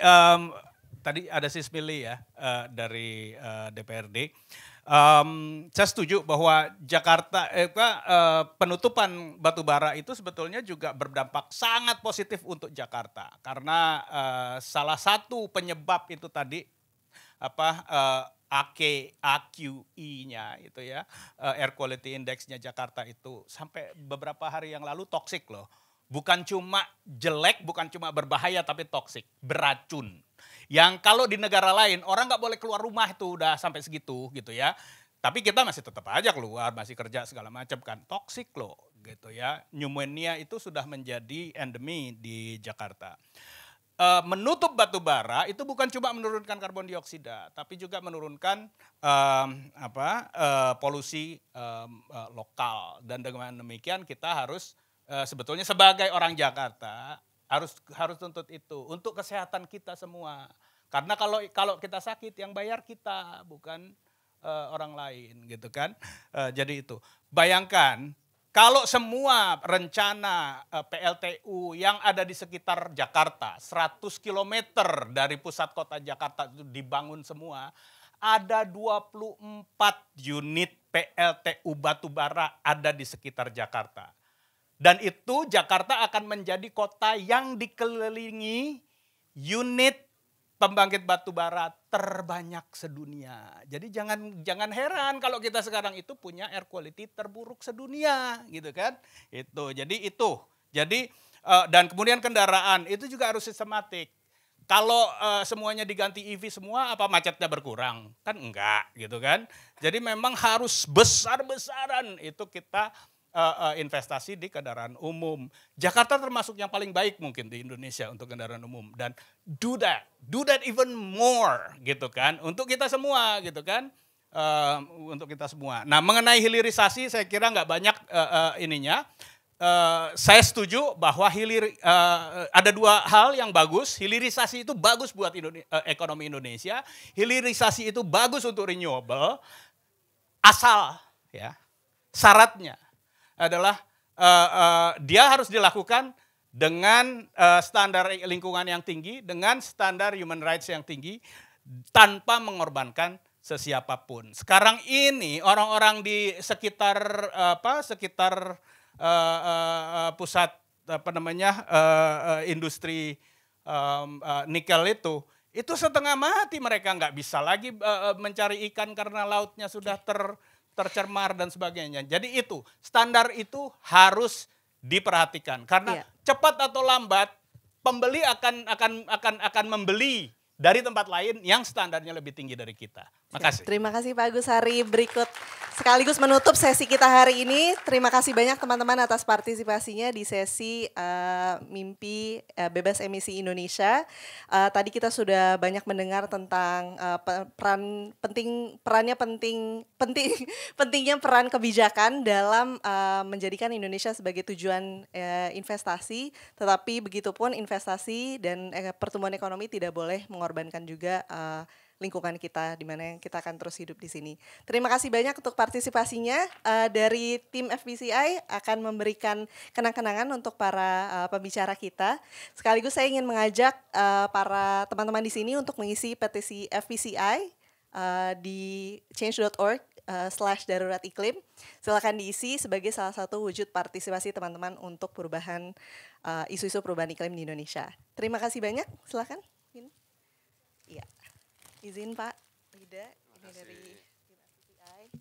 tadi ada Sis Mili ya dari DPRD. Saya setuju bahwa Jakarta penutupan batubara itu sebetulnya juga berdampak sangat positif untuk Jakarta karena salah satu penyebab itu tadi AQI-nya itu ya, Air Quality Index-nya Jakarta itu sampai beberapa hari yang lalu toksik loh. Bukan cuma jelek, bukan cuma berbahaya tapi toksik, beracun. Yang kalau di negara lain orang nggak boleh keluar rumah itu udah sampai segitu gitu ya. Tapi kita masih tetap aja keluar, masih kerja segala macam kan. Toksik loh gitu ya. Pneumonia itu sudah menjadi endemi di Jakarta. Menutup batu bara itu bukan cuma menurunkan karbon dioksida, tapi juga menurunkan polusi lokal. Dan dengan demikian kita harus sebetulnya sebagai orang Jakarta harus tuntut itu untuk kesehatan kita semua. Karena kalau kita sakit yang bayar kita bukan orang lain gitu kan. Jadi itu bayangkan. Kalau semua rencana PLTU yang ada di sekitar Jakarta, 100 km dari pusat kota Jakarta itu dibangun semua, ada 24 unit PLTU batubara ada di sekitar Jakarta. Dan itu Jakarta akan menjadi kota yang dikelilingi unit pembangkit batubara terbanyak sedunia. Jadi jangan heran kalau kita sekarang itu punya air quality terburuk sedunia, gitu kan? Jadi dan kemudian kendaraan itu juga harus sistematik. Kalau semuanya diganti EV semua, apa macetnya berkurang? Kan enggak, gitu kan? Jadi memang harus besar-besaran itu kita investasi di kendaraan umum. Jakarta termasuk yang paling baik mungkin di Indonesia untuk kendaraan umum dan do that even more gitu kan untuk kita semua gitu kan untuk kita semua. Nah mengenai hilirisasi saya kira nggak banyak ininya. Saya setuju bahwa ada dua hal yang bagus. Hilirisasi itu bagus buat ekonomi Indonesia. Hilirisasi itu bagus untuk renewable. Asal ya syaratnya adalah dia harus dilakukan dengan standar lingkungan yang tinggi, dengan standar human rights yang tinggi, tanpa mengorbankan sesiapapun. Sekarang ini orang-orang di sekitar pusat industri nikel itu setengah mati, mereka nggak bisa lagi mencari ikan karena lautnya sudah tercemar dan sebagainya. Jadi itu standar itu harus diperhatikan karena cepat atau lambat pembeli akan membeli dari tempat lain yang standarnya lebih tinggi dari kita. Makasih. Terima kasih Pak Agus Hari. Berikut sekaligus menutup sesi kita hari ini. Terima kasih banyak teman-teman atas partisipasinya di sesi Mimpi Bebas Emisi Indonesia. Tadi kita sudah banyak mendengar tentang pentingnya peran kebijakan dalam menjadikan Indonesia sebagai tujuan investasi. Tetapi begitupun investasi dan pertumbuhan ekonomi tidak boleh mengorbankan juga lingkungan kita, di mana kita akan terus hidup di sini. Terima kasih banyak untuk partisipasinya. Dari tim FBCI akan memberikan kenang-kenangan untuk para pembicara kita. Sekaligus saya ingin mengajak para teman-teman di sini untuk mengisi petisi FBCI di change.org/darurat iklim. Silakan diisi sebagai salah satu wujud partisipasi teman-teman untuk perubahan isu-isu perubahan iklim di Indonesia. Terima kasih banyak. Silakan. Iya. Izin Pak Lida, ini dari FBCI.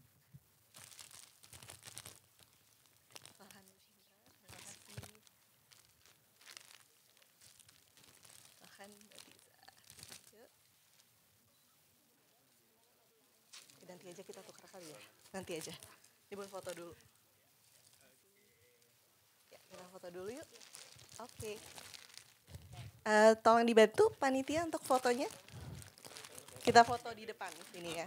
Silahkan Mbak Tiza. Yuk. Nanti aja kita tukar kali ya. Nanti aja. Ibu foto dulu. Ya, kita foto dulu yuk. Oke. Tolong dibantu panitia untuk fotonya. Kita foto di depan sini ya.